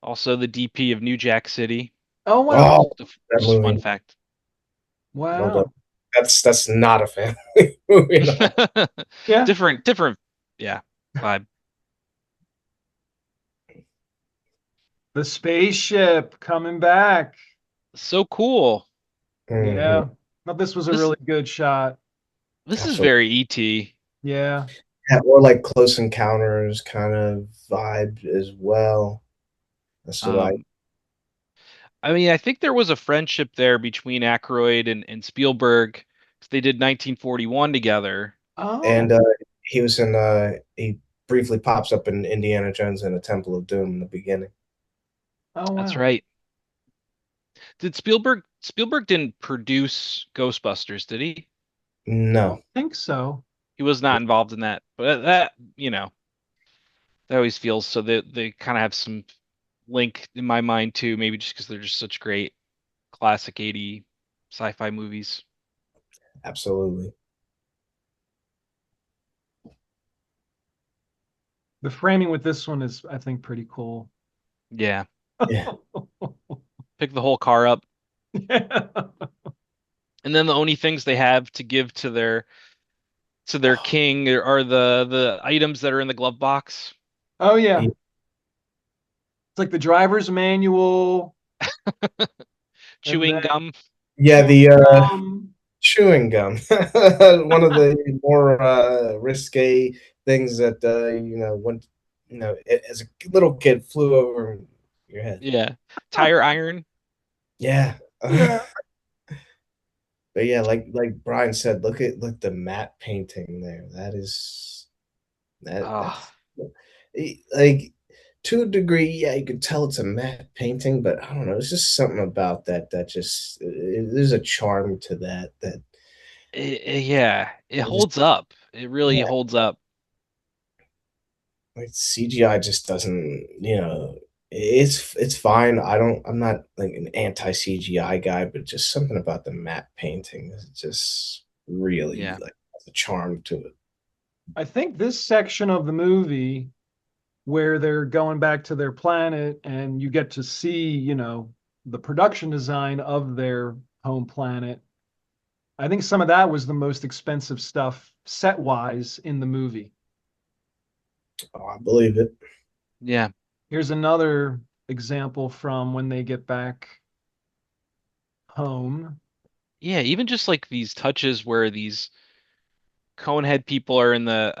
S2: also the DP of New Jack City.
S1: Oh wow,
S3: Oh, that
S2: Just fun
S3: movie,
S2: fact.
S3: well done.
S1: wow,
S3: That's not a family movie at all.
S1: yeah.
S2: Different, yeah, vibe.
S1: The spaceship coming back.
S2: So cool.
S3: Hmm.
S1: Yeah, but this was a
S2: This
S1: really good shot.
S2: this is
S3: Absolutely.
S2: very ET.
S1: Yeah.
S3: Yeah, or like Close Encounters kind of vibe as well. That's what I
S2: Um, I mean, I think there was a friendship there between Aykroyd and Spielberg, 'cause they did 1941 together.
S1: Oh,
S3: and he was in he briefly pops up in Indiana Jones and the Temple of Doom in the beginning.
S1: oh
S2: That's
S1: wow.
S2: right. Did Spielberg didn't produce Ghostbusters, did he?
S1: I
S3: No,
S1: don't think so.
S2: He was not involved in that. But that, that always feels so they kind of have some link in my mind too, maybe just because they're just such great classic 80 sci-fi movies.
S3: absolutely.
S1: The framing with this one is, I think, pretty cool.
S2: Yeah.
S3: Yeah.
S2: Pick the whole car up.
S1: Yeah.
S2: And then the only things they have to give to their
S3: Oh,
S2: king are the items that are in the glove box.
S1: Oh yeah.
S3: yeah.
S1: It's like the driver's manual and then
S2: Chewing gum.
S3: Yeah,
S1: chewing
S3: the
S1: gum.
S3: chewing gum. One of the more risque things that when as a little kid flew over your head.
S2: Yeah. Tire iron.
S3: Yeah.
S1: Yeah.
S3: But yeah, like Brian said, look the matte painting there. That is
S2: Oh,
S3: that's like to a degree, yeah, you could tell it's a matte painting, but I don't know. It's just something about that just there's a charm to that
S2: yeah, it
S3: just
S2: holds up. It really
S3: yeah,
S2: holds up.
S3: like CGI just doesn't, it's fine. I'm not like an anti CGI guy, but just something about the matte painting is just really
S2: Yeah.
S3: like has a charm to it.
S1: I think this section of the movie where they're going back to their planet and you get to see, the production design of their home planet. I think some of that was the most expensive stuff set wise in the movie.
S3: Oh, I believe it.
S2: Yeah.
S1: Here's another example from when they get back home.
S2: Yeah, even just like these touches where these Conehead people are in the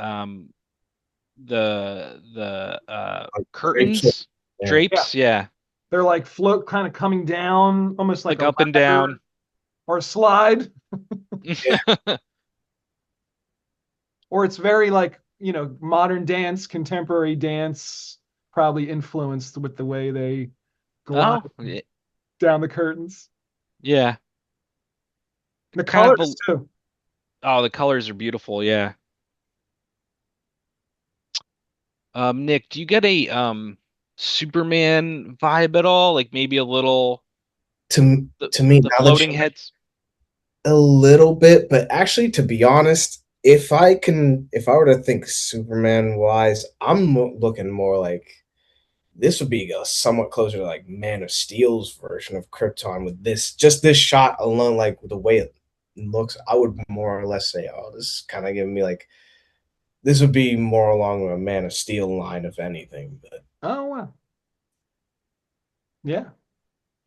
S3: Drapes,
S2: curtains,
S3: yeah.
S1: Yeah.
S2: drapes, yeah.
S1: They're like float kind of coming down, almost like
S2: Like
S1: a
S2: up and
S1: ladder
S2: down.
S1: or a slide, or it's very like, modern dance, contemporary dance, probably influenced with the way they glide
S2: Oh,
S1: down the curtains.
S2: Yeah.
S1: The
S2: Kind of
S1: colors too.
S2: oh, the colors are beautiful, yeah. Nick, do you get a Superman vibe at all? Like maybe a little
S3: To me,
S2: the
S3: now that
S2: floating
S3: you
S2: heads?
S3: a little bit, but actually, to be honest, if I were to think Superman wise, looking more like this would be a somewhat closer to like Man of Steel's version of Krypton with this shot alone, like the way it looks. I would more or less say, oh, this is kind of giving me like this would be more along a Man of Steel line, if anything. But
S1: Oh wow. Yeah.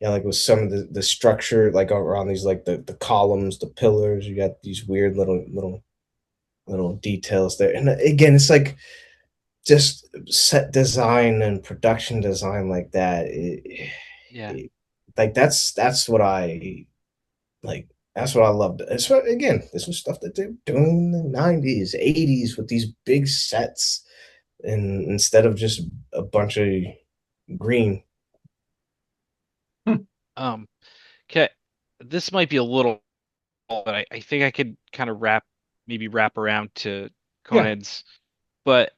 S3: yeah, like with some of the structure, like around these like the columns, the pillars, you got these weird little details there. And again, it's like just set design and production design like that.
S2: Yeah.
S3: It- like that's what I like. That's what I loved. It's what, again, this was stuff that they were doing in the 90s, 80s with these big sets, and instead of just a bunch of green.
S1: Hmm.
S2: Um, okay. This might be a little, but I think I could kind of maybe wrap around to
S1: Yeah.
S2: Coneheads. But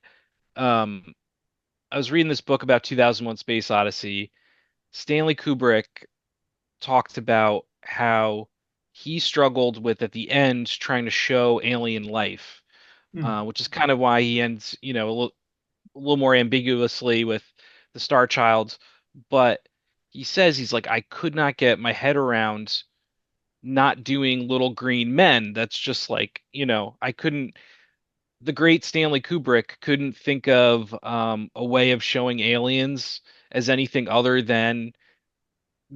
S2: um, I was reading this book about 2001 Space Odyssey. Stanley Kubrick talked about how he struggled with at the end trying to show alien life,
S1: Hmm.
S2: which is kind of why he ends, a little more ambiguously with the Star Child. But he says he's like, I could not get my head around not doing little green men. That's just like, I couldn't. The great Stanley Kubrick couldn't think of a way of showing aliens as anything other than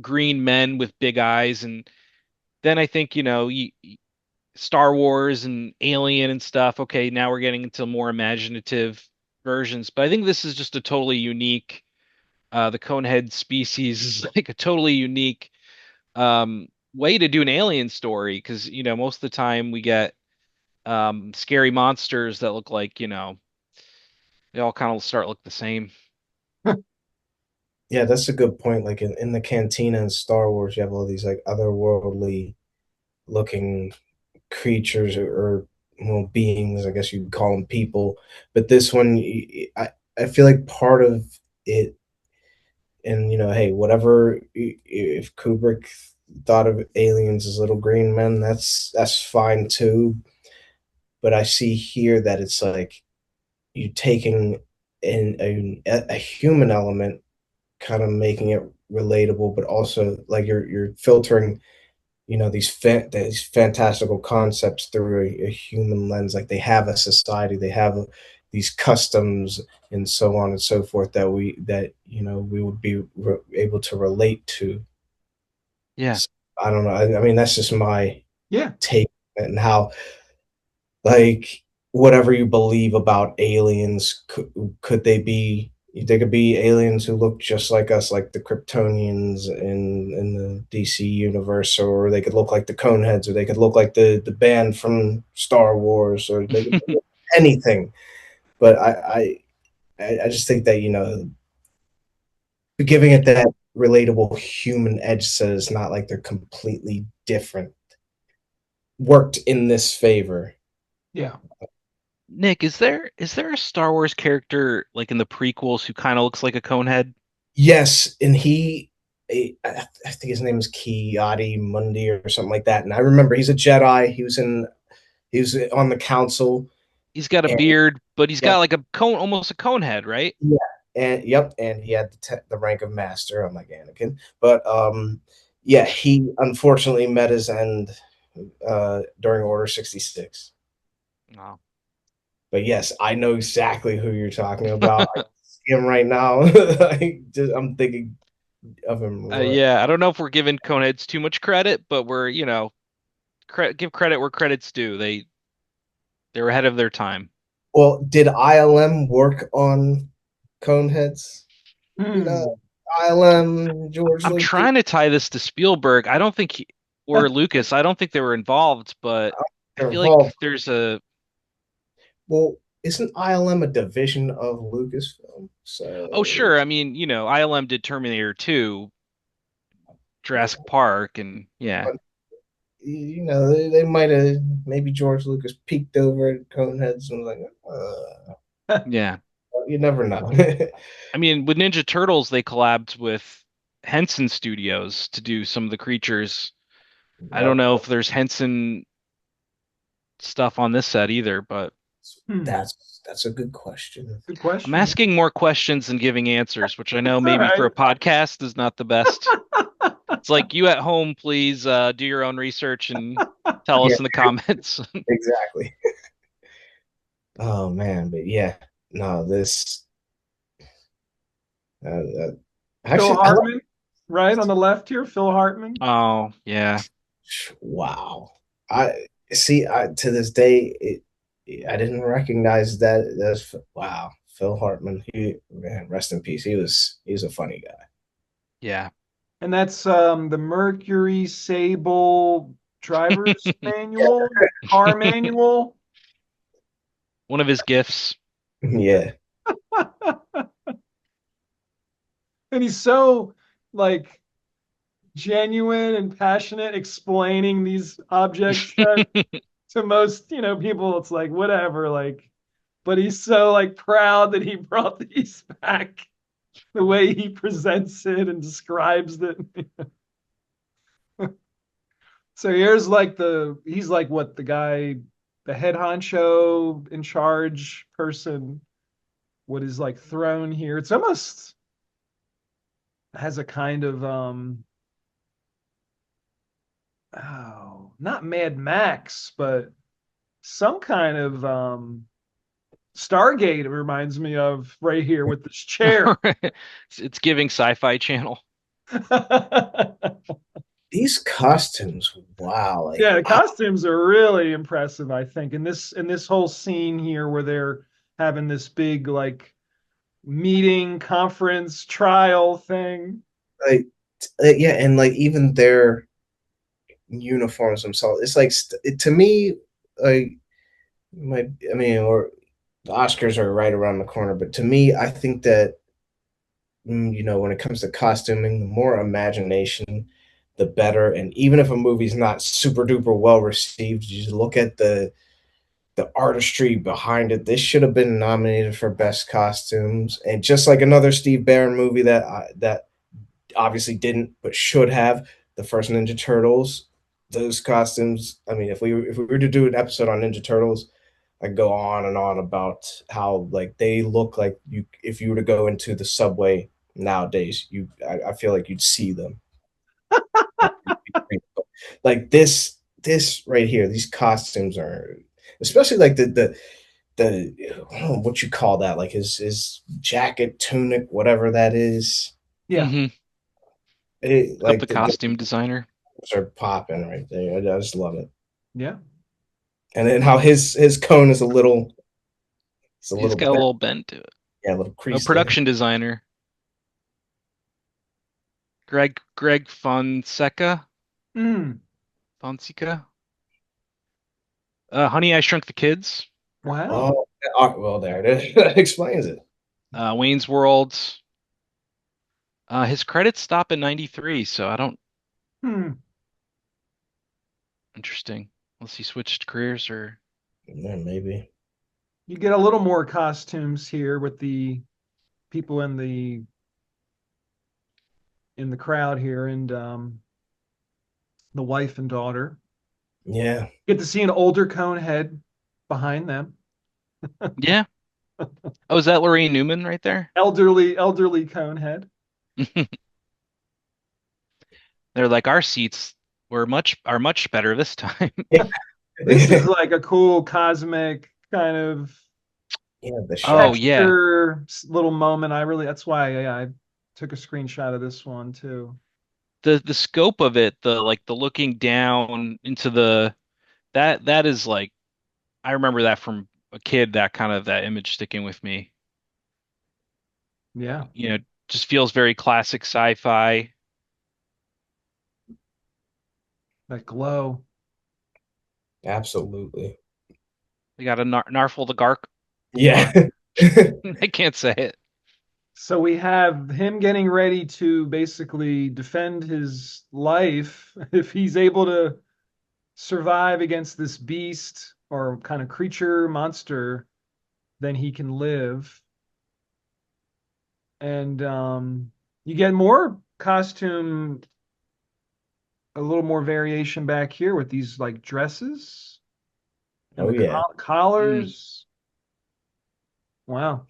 S2: green men with big eyes. And then I think, Star Wars and Alien and stuff. Okay, now we're getting into more imaginative versions, but I think this is just a totally unique. The conehead species is like a totally unique way to do an alien story because most of the time we get scary monsters that look like they all kind of start look the same.
S3: Yeah, that's a good point. Like in the cantina in Star Wars, you have all these like otherworldly looking creatures or well beings. I guess you'd call them people. But this one, I feel like part of it, and hey, whatever. If Kubrick thought of aliens as little green men, that's fine too. But I see here that it's like you taking a human element, kind of making it relatable, but also like you're filtering these fantastical concepts through a human lens. Like they have a society, they have these customs and so on and so forth that we would be able to relate to.
S2: Yeah,
S3: So, I don't know. I mean, that's just my
S1: Yeah.
S3: take and how like whatever you believe about aliens, could they could be aliens who look just like us, like the Kryptonians in the DC universe, or they could look like the Coneheads, or they could look like the band from Star Wars, or they could look anything. But I just think that giving it that relatable human edge, so it's not like they're completely different, worked in this favor.
S1: Yeah.
S2: Nick, is there a Star Wars character like in the prequels who kind of looks like a conehead?
S3: Yes, and I think his name is Kiadi Mundi or something like that. And I remember he's a Jedi. He was on the council,
S2: He's got a
S3: and
S2: beard, but he's got
S3: yep,
S2: like a cone, almost a cone head, right?
S3: yeah, and yep, and he had the rank of master, unlike Anakin. But yeah, he unfortunately met his end during Order 66.
S2: No.
S3: But yes, I know exactly who you're talking about. I see him right now. I'm thinking of him right.
S2: Yeah, I don't know if we're giving coneheads too much credit, but we're, give credit where credit's due. They were ahead of their time.
S3: Well, did ILM work on Coneheads? You know,
S1: Hmm.
S3: ILM, George
S2: I'm
S3: Lucas.
S2: trying to tie this to Spielberg. I don't think or Lucas. I don't think they were involved, but I
S3: They're
S2: feel like
S3: involved.
S2: there's a.
S3: Well, isn't ILM a division of Lucasfilm?
S2: Oh,
S3: So
S2: sure. I mean, ILM did Terminator 2. Jurassic Park, and yeah,
S3: But, you know, they might have, maybe George Lucas peeked over at Coneheads and was like,
S2: yeah.
S3: you never know.
S2: I mean, with Ninja Turtles, they collabed with Henson Studios to do some of the creatures. I don't
S3: Yep.
S2: know if there's Henson stuff on this set either, but
S1: Hmm.
S3: That's a good question.
S1: Good
S2: I'm
S1: question.
S2: asking more questions than giving answers, which I know
S1: It's all
S2: maybe for
S1: right.
S2: a podcast is not the best. It's like you at home, please do your own research and tell
S3: Yeah,
S2: us in the comments.
S3: exactly. Oh man, but yeah, no, this uh, uh,
S1: Phil
S3: actually, I like.
S1: Hartman, right on the left here. Phil Hartman.
S2: Oh, yeah.
S3: Wow. I see. I to this day, I didn't recognize that. That's wow. Phil Hartman. He man, rest in peace. He was a funny guy.
S2: Yeah.
S1: And that's the Mercury Sable driver's
S3: Yeah,
S1: manual, car manual.
S2: One of his gifts.
S3: yeah.
S1: And he's so like genuine and passionate explaining these objects to most, people. It's like whatever, like, but he's so like proud that he brought these back, the way he presents it and describes it. So here's like he's like what the guy, the head honcho in charge person, what is like thrown here. It's almost has a kind of oh, not Mad Max, but some kind of Stargate it reminds me of right here with this chair.
S2: It's giving Sci-Fi Channel.
S3: These costumes, wow. Like
S1: Yeah, the costumes are really impressive, I think. In this whole scene here where they're having this big like meeting, conference, trial thing.
S3: like yeah, and like even their uniforms themselves. It's like to me, like my I mean, or the Oscars are right around the corner, but to me, I think that when it comes to costuming, the more imagination, the better. And even if a movie's not super duper well received, you just look at the artistry behind it. This should have been nominated for best costumes, and just like another Steve Barron movie that obviously didn't, but should have, the first Ninja Turtles. Those costumes. I mean, if we were to do an episode on Ninja Turtles, I go on and on about how like they look like you if you were to go into the subway nowadays, I feel like you'd see them. Like this right here, these costumes are especially like the I don't know what you call that, like his jacket, tunic, whatever that is.
S1: Yeah,
S2: Hmm. Up
S3: Like
S2: the costume designer.
S3: those are popping right there. I just love it.
S1: yeah.
S3: And then how his cone is it's a
S2: He's
S3: little
S2: got a
S3: bent,
S2: little bend to it.
S3: yeah, a little
S2: A
S3: crease there.
S2: production designer. Greg Fonseca.
S1: Mm,
S2: Fonseca. Honey, I Shrunk the Kids.
S1: wow.
S3: Oh, well, there it is. That explains it.
S2: Wayne's World. His credits stop at 93, so I don't.
S1: Hmm.
S2: Interesting. Unless he switched careers or.
S3: Yeah, maybe.
S1: You get a little more costumes here with the people in the crowd here and the wife and daughter.
S3: Yeah.
S1: Get to see an older cone head behind them.
S2: Yeah. Oh, is that Lorraine Newman right there?
S1: Elderly cone head.
S2: They're like our seats are much better this time.
S1: This is like a cool cosmic kind of
S3: Yeah, the
S2: Oh
S3: shot.
S2: yeah.
S1: texture little moment. That's why I took a screenshot of this one too.
S2: The scope of it, the looking down into the that is like I remember that from a kid, that kind of that image sticking with me.
S1: Yeah,
S2: You know, just feels very classic sci-fi.
S1: that glow.
S3: Absolutely.
S2: They got a Narful the Gark.
S3: Yeah.
S2: I can't say it.
S1: So we have him getting ready to basically defend his life if he's able to survive against this beast or kind of creature monster, then he can live. And you get more costume, a little more variation back here with these like dresses and
S3: Oh
S1: the
S3: yeah,
S2: Mm.
S1: collars. Wow.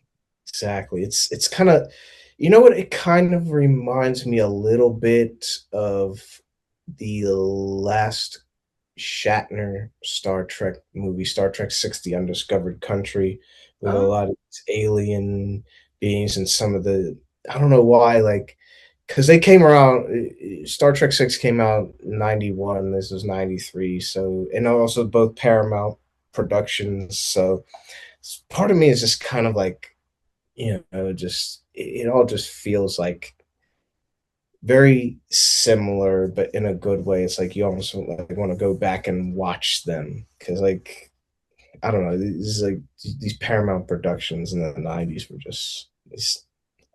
S3: exactly. It's kind of, you know what? It kind of reminds me a little bit of the last Shatner Star Trek movie, Star Trek 6: The Undiscovered Country, with a
S1: Oh,
S3: lot of these alien beings and some of the, I don't know why, like, because they came around. Star Trek 6 came out in 91. This was 93. So, and also both Paramount productions. So, part of me is just kind of like, just it all just feels like very similar, but in a good way. It's like you almost like want to go back and watch them because, like, I don't know, these Paramount productions in the '90s were just.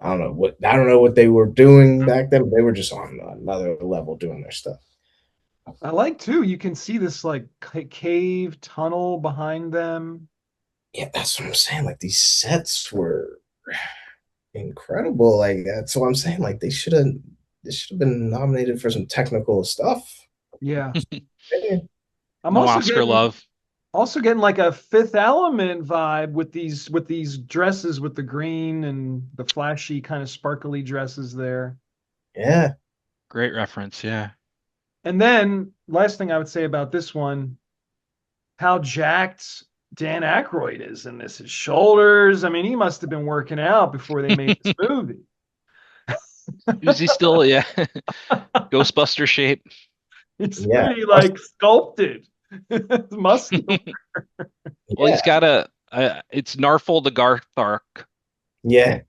S3: I don't know what they were doing back then. But they were just on another level doing their stuff.
S1: I like too. You can see this like cave tunnel behind them.
S3: Yeah, that's what I'm saying. Like these sets were incredible. Like that's what I'm saying. Like they should have been nominated for some technical stuff.
S1: Yeah.
S3: Yeah.
S1: I'm
S2: No Oscar love.
S1: also getting like a Fifth Element vibe with these dresses with the green and the flashy kind of sparkly dresses there.
S3: Yeah.
S2: Great reference, yeah.
S1: And then last thing I would say about this one, how jacked Dan Aykroyd is in this. His shoulders. I mean, he must have been working out before they made this movie.
S2: Is he still, yeah, Ghostbuster shape?
S1: He's
S3: Yeah.
S1: pretty like sculpted, muscular.
S2: Well,
S3: Yeah.
S2: he's got it's Narful the Garthark.
S3: Yeah.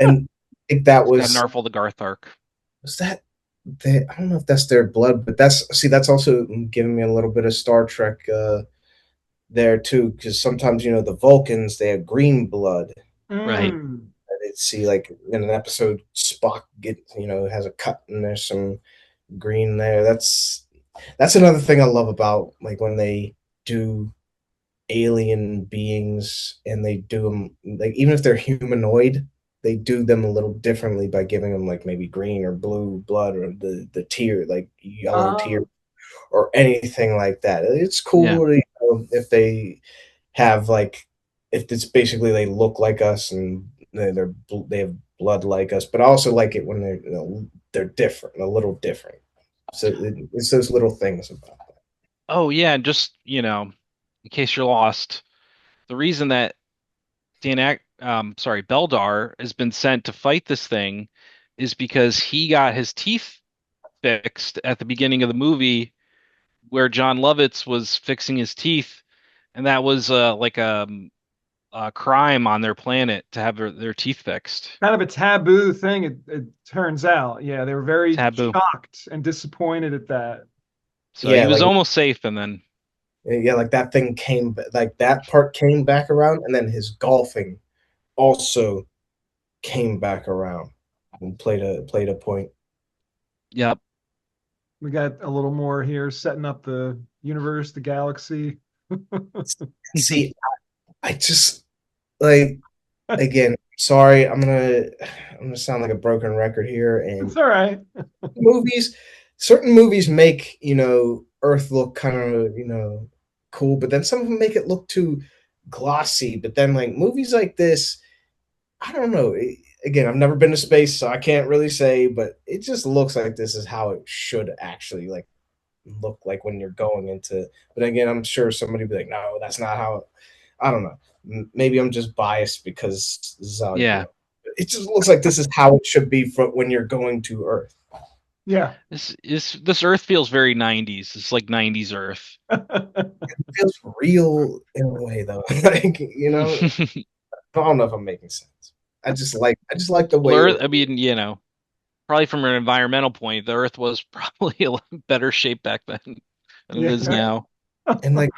S3: And I think that
S2: He's got Narful the Garthark.
S3: was that I don't know if that's their blood, but that's also giving me a little bit of Star Trek there too, because sometimes the Vulcans they have green blood.
S2: Right.
S1: Mm.
S3: I'd see like in an episode Spock has a cut and there's some green there. That's another thing I love about like when they do alien beings and they do them like even if they're humanoid, they do them a little differently by giving them like maybe green or blue blood or the tear like yellow tear
S1: Um,
S3: or anything like that. It's
S2: Yeah.
S3: cool if they have like if it's basically they look like us and they have blood like us, but I also like it when they're different, a little different. So it's those little things about that.
S2: Oh, yeah, and just, in case you're lost, the reason that Beldar has been sent to fight this thing is because he got his teeth fixed at the beginning of the movie where John Lovitz was fixing his teeth, and that was like a crime on their planet to have their teeth fixed.
S1: kind of a taboo thing, it turns out. Yeah, they were very
S2: Taboo.
S1: shocked and disappointed at that.
S2: So he
S3: Yeah,
S2: was almost safe, and then
S3: like that thing like that part came back around, and then his golfing also came back around and played a point.
S2: yep.
S1: We got a little more here setting up the universe, the galaxy.
S3: See, I just like again, sorry, I'm gonna sound like a broken record here,
S1: It's
S3: and
S1: all right.
S3: movies certain movies make Earth look kind of cool, but then some of them make it look too glossy. But then like movies like this, I don't know. Again, I've never been to space, so I can't really say, but it just looks like this is how it should actually like look like when you're going into. But again, I'm sure somebody will be like, no, that's not how. I don't know. Maybe I'm just biased because this is how I grew
S2: Yeah.
S3: up. It just looks like this is how it should be for when you're going to Earth.
S1: Yeah.
S2: This Earth feels very 90s. It's like 90s Earth.
S3: It feels real in a way, though. Like I don't know if I'm making sense. I just like the
S2: Well,
S3: way.
S2: Earth, I mean, probably from an environmental point, the Earth was probably a lot better shape back then than it is
S1: Yeah.
S2: now.
S3: And like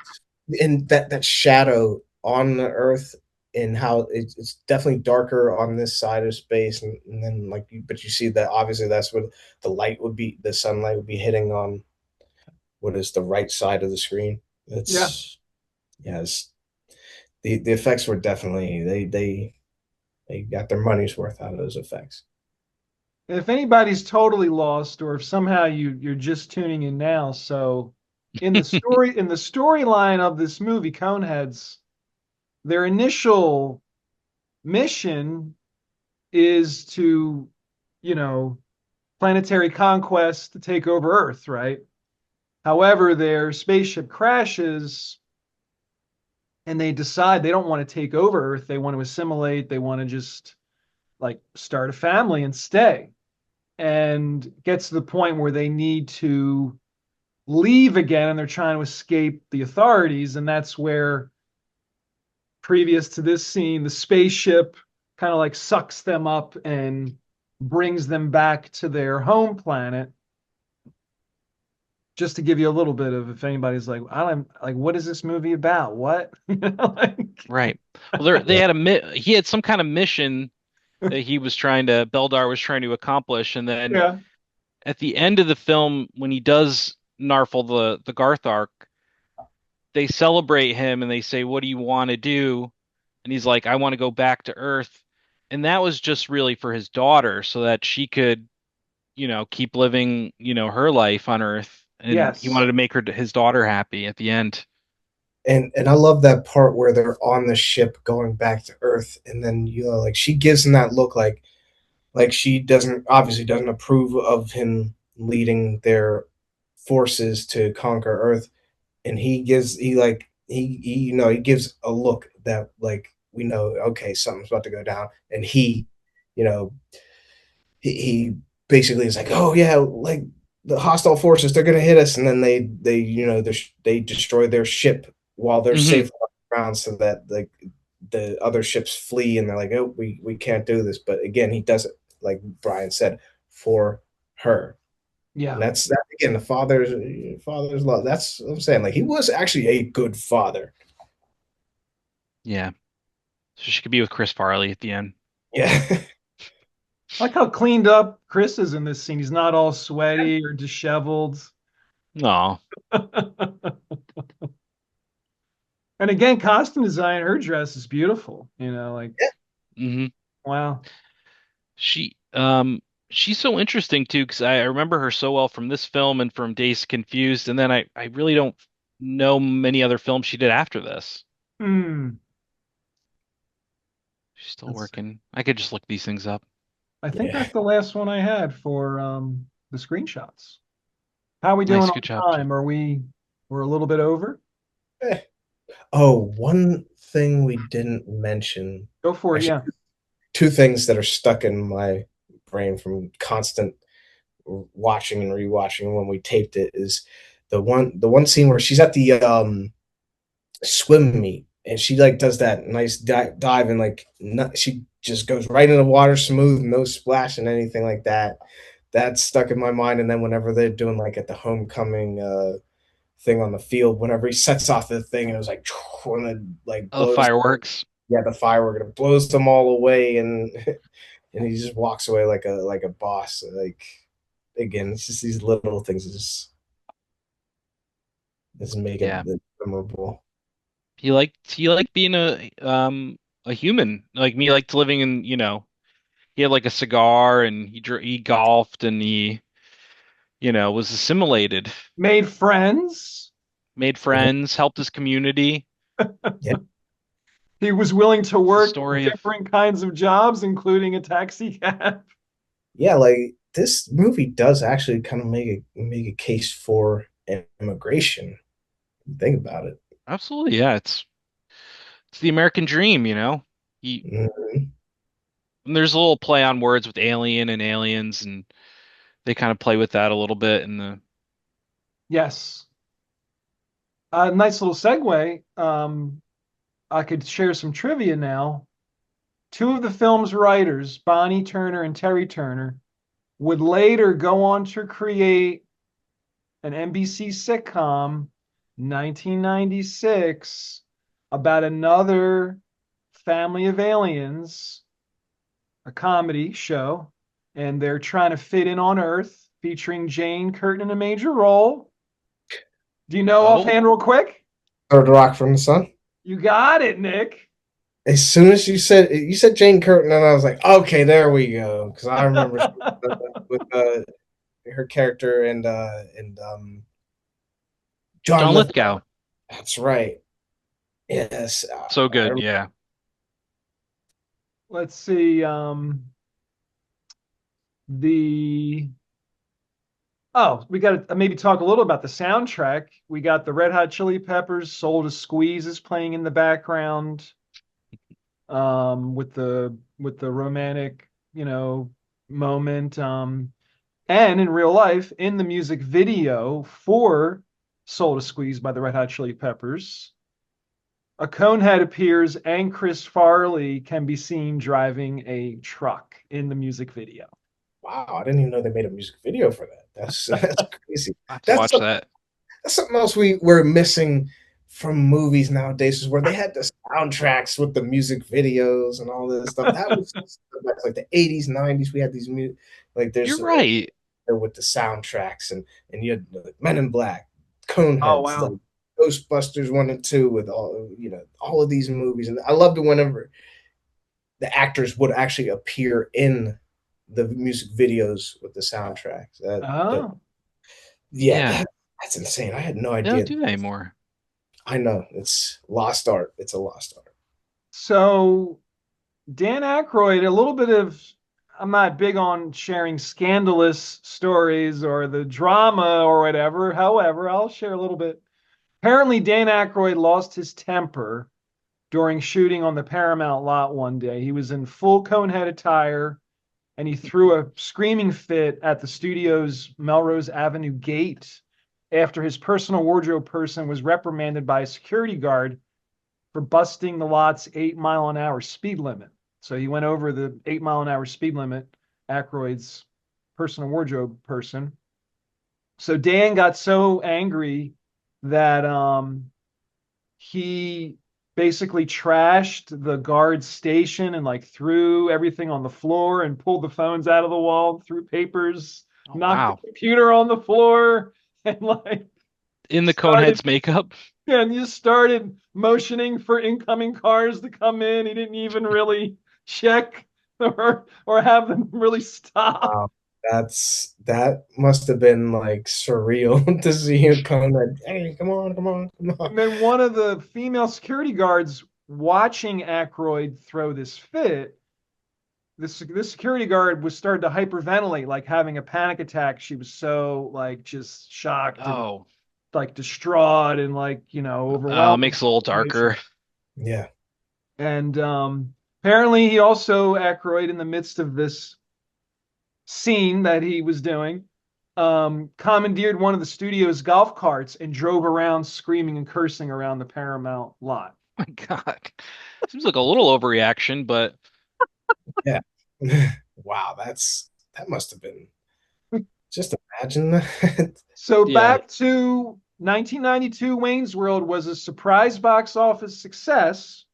S3: and that shadow on the Earth. in how it's definitely darker on this side of space, and then like but you see that obviously that's what the sunlight would be hitting on what is the right side of the screen.
S1: Yeah.
S3: It's yes, the effects were definitely they got their money's worth out of those effects.
S1: If anybody's totally lost, or if somehow you're just tuning in now, so in the storyline of this movie, Coneheads, their initial mission is to, you know, planetary conquest to take over Earth, right? However, their spaceship crashes and they decide they don't want to take over Earth. They want to assimilate. They want to just like start a family and stay. And gets to the point where they need to leave again and they're trying to escape the authorities. And that's where, previous to this scene, the spaceship kind of like sucks them up and brings them back to their home planet. Just to give you a little bit of, if anybody's like, I don't like, what is this movie about? What? Like,
S2: Right. Well, they had he had some kind of mission that Beldar was trying to accomplish, and then
S1: yeah,
S2: at the end of the film, when he does Narfle the Garth arc, they celebrate him and they say, "What do you want to do?" And he's like, "I want to go back to Earth." And that was just really for his daughter, so that she could, keep living, her life on Earth. And he
S1: yes,
S2: wanted to make his daughter happy at the end.
S3: And I love that part where they're on the ship going back to Earth, and then like she gives him that look like she doesn't approve of him leading their forces to conquer Earth, and he gives a look that like we know okay something's about to go down, and you know he basically is like, oh yeah, like the hostile forces, they're gonna hit us, and then they destroy their ship while they're
S2: Hmm.
S3: safe on the ground, so that like the other ships flee, and they're like, oh, we can't do this. But again, he does it like Brian said for her, and
S1: yeah.
S3: that's that again. The father's love. That's what I'm saying. Like he was actually a good father.
S2: Yeah. So she could be with Chris Farley at the end.
S3: Yeah,
S1: I like how cleaned up Chris is in this scene. He's not all sweaty or disheveled.
S2: No.
S1: And again, costume design, her dress is beautiful. Like,
S2: Hmm.
S1: wow.
S2: She she's so interesting too because I remember her so well from this film and from Days Confused, and then I really don't know many other films she did after this.
S1: Hmm.
S2: She's still
S1: Let's see.
S2: working. I could just look these things up.
S1: I think
S3: yeah.
S1: that's the last one I had for the screenshots. How are we doing
S2: Nice, good job.
S1: on time? We're a little bit over?
S3: Oh, one thing we didn't mention.
S1: Go for it,
S3: Actually,
S1: yeah.
S3: two things that are stuck in my brain from constant watching and rewatching when we taped it is the one scene where she's at the swim meet, and she like does that nice dive, and like she just goes right in the water smooth, no splash and anything like that. That's stuck in my mind. And then whenever they're doing like at the homecoming thing on the field, whenever he sets off the thing and it was like and it like
S2: Oh,
S3: blows,
S2: fireworks.
S3: yeah, the firework, and it blows them all away, and and he just walks away like a boss. Like again, it's just these little things that just make it
S2: Yeah.
S3: memorable.
S2: He liked being a human. Like me, liked living in, he had like a cigar and he golfed and he, was assimilated,
S1: Made friends.
S2: made
S3: Yeah,
S2: friends, helped his community.
S3: yeah,
S1: He was willing to
S2: It's a
S1: work
S2: story of
S1: different kinds of jobs, including a taxi cab.
S3: yeah. Like this movie does actually kind of make a case for immigration. Think about it.
S2: absolutely, yeah, it's the American dream, He
S3: Mhm.
S2: and there's a little play on words with alien and aliens and they kind of play with that a little bit in the
S1: Yes. Nice little segue. I could share some trivia now. Two of the film's writers, Bonnie Turner and Terry Turner, would later go on to create an NBC sitcom, 1996, about another Family of Aliens, a comedy show, and they're trying to fit in on Earth, featuring Jane Curtin in a major role. Do you know
S2: Oh,
S1: offhand, real quick?
S3: Third Rock from the Sun.
S1: You got it, Nick.
S3: As soon as you said Jane Curtin, and I was like, okay, there we go, because I remember with her character and John
S2: John
S3: Lithgow.
S2: Lithgow.
S3: That's right. Yes.
S2: So good. Yeah.
S1: Let's see. The Oh, we got to maybe talk a little about the soundtrack. We got the Red Hot Chili Peppers, "Soul to Squeeze" is playing in the background, with the romantic, moment. And in real life, in the music video for "Soul to Squeeze" by the Red Hot Chili Peppers, a Conehead appears, and Chris Farley can be seen driving a truck in the music video.
S3: Wow, I didn't even know they made a music video for that. That's crazy.
S2: I have to
S3: That's
S2: watch
S3: some,
S2: that.
S3: that's something else we're missing from movies nowadays, is where they had the soundtracks with the music videos and all this stuff. That was like the 80s, 90s. We had these like
S2: You're
S3: there's
S2: right.
S3: with the soundtracks, and you had Men in Black,
S1: Oh,
S3: Coneheads,
S1: wow.
S3: like Ghostbusters 1 and 2, with all of these movies. And I loved it whenever the actors would actually appear in the music videos with the soundtracks.
S1: Oh.
S3: Yeah,
S2: Yeah.
S3: that's insane. I had no
S2: They don't
S3: idea.
S2: do that anymore.
S3: I know, it's lost art. It's a lost art.
S1: So Dan Aykroyd, a little bit of, I'm not big on sharing scandalous stories or the drama or whatever. However, I'll share a little bit. Apparently, Dan Aykroyd lost his temper during shooting on the Paramount lot one day. He was in full Conehead attire, and he threw a screaming fit at the studio's Melrose Avenue gate after his personal wardrobe person was reprimanded by a security guard for busting the lot's 8-mile-an-hour speed limit. So he went over the 8-mile-an-hour speed limit, Aykroyd's personal wardrobe person. So Dan got so angry that he basically trashed the guard station and like threw everything on the floor and pulled the phones out of the wall, threw papers,
S2: Oh,
S1: knocked the
S2: wow.
S1: computer on the floor, and like
S2: In the
S1: started
S2: Coneheads makeup.
S1: and you started motioning for incoming cars to come in. He didn't even really check or have them really stop.
S3: Wow, that must have been like surreal to see him come. Like, hey, come on, come on, come on.
S1: And then one of the female security guards watching Aykroyd throw this fit, this security guard was started to hyperventilate, like having a panic attack. She was so like just shocked and
S2: Oh,
S1: like distraught and like, overwhelmed with
S2: makes it a little
S1: the situation.
S2: darker.
S3: Yeah.
S1: And apparently he also, Aykroyd, in the midst of this scene that he was doing, commandeered one of the studio's golf carts and drove around screaming and cursing around the Paramount lot.
S2: My God. Seems like a little overreaction, but
S3: Yeah. Wow, that must have been, just imagine that.
S1: So
S2: yeah.
S1: back to 1992, Wayne's World was a surprise box office success.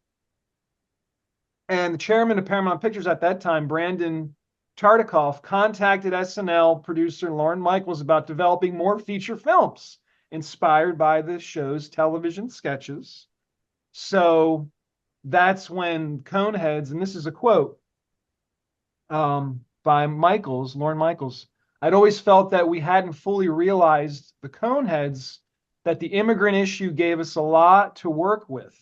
S1: And the chairman of Paramount Pictures at that time, Brandon Tartikoff, contacted SNL producer Lorne Michaels about developing more feature films inspired by the show's television sketches. So that's when Coneheads, and this is a quote by Lorne Michaels, "I'd always felt that we hadn't fully realized the Coneheads, that the immigrant issue gave us a lot to work with.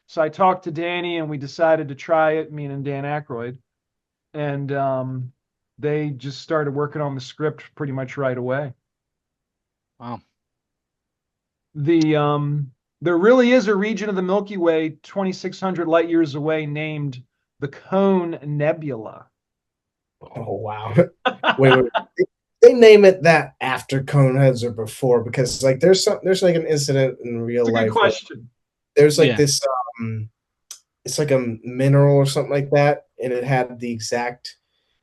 S1: So I talked to Danny and we decided to try it, me and Dan Aykroyd. And they just started working on the script pretty much right away.
S2: Wow.
S1: There really is a region of the Milky Way 2,600 light years away named the Cone Nebula."
S3: Oh wow. Wait. They name it that after Coneheads or before? Because like there's like an incident in real
S1: It's a good
S3: life where
S1: question.
S3: there's like
S2: Yeah.
S3: this it's like a mineral or something like that, and it had the exact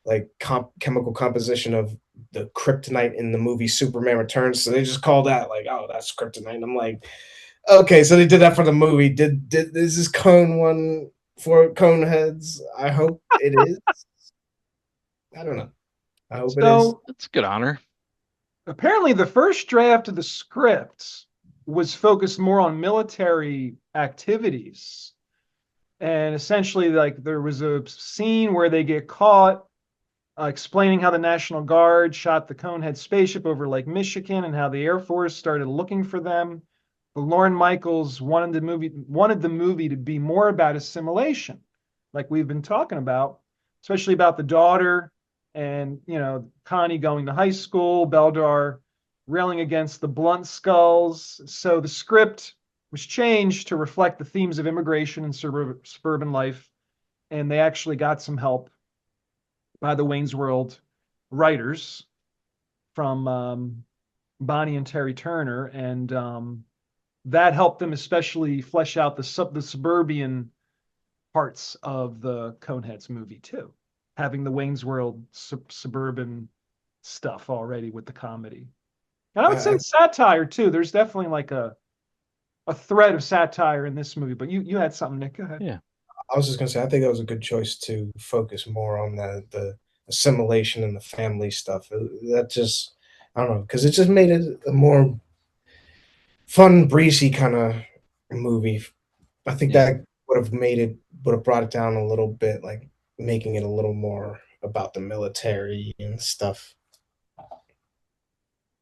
S3: like chemical composition of the kryptonite in the movie Superman Returns. So they just call that like, oh, that's kryptonite. And I'm like, okay, so they did that for the movie. Did is this cone one for Coneheads. I hope it is. I don't know. I hope it is.
S1: So
S2: That's a good honor.
S1: apparently, the first draft of the script was focused more on military activities. And essentially, like there was a scene where they get caught explaining how the National Guard shot the Conehead spaceship over Lake Michigan and how the Air Force started looking for them. But Lorne Michaels wanted the movie to be more about assimilation, like we've been talking about, especially about the daughter and Connie going to high school, Beldar railing against the blunt skulls. So the script was changed to reflect the themes of immigration and suburban life, and they actually got some help by the Wayne's World writers from Bonnie and Terry Turner, and that helped them especially flesh out the suburban parts of the Coneheads movie too, having the Wayne's World suburban stuff already with the comedy. And I would say
S3: I,
S1: satire too. There's definitely like a thread of satire in this movie. But you had something, Nick. Go ahead.
S2: Yeah.
S3: I was just gonna say, I think that was a good choice to focus more on the assimilation and the family stuff. That just, I don't know, because it just made it a more fun, breezy kind of movie. I think
S2: Yeah.
S3: that would have brought it down a little bit, like making it a little more about the military and stuff.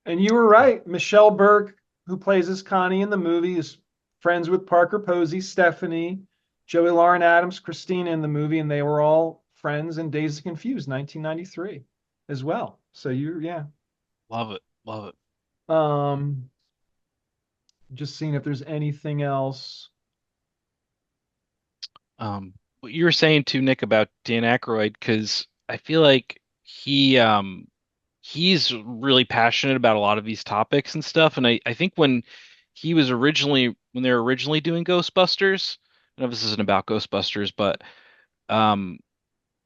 S1: And you were right. Michelle Burke, who plays as Connie in the movie, is friends with Parker Posey, Stephanie, Joey Lauren Adams, Christina in the movie, and they were all friends in Days of Confused, 1993, as well. So yeah.
S2: Love it. Love it.
S1: Um, just seeing if there's anything else.
S2: What you were saying to Nick about Dan Aykroyd, because I feel like he's really passionate about a lot of these topics and stuff. And I think when they were originally doing Ghostbusters, I know this isn't about Ghostbusters, but um,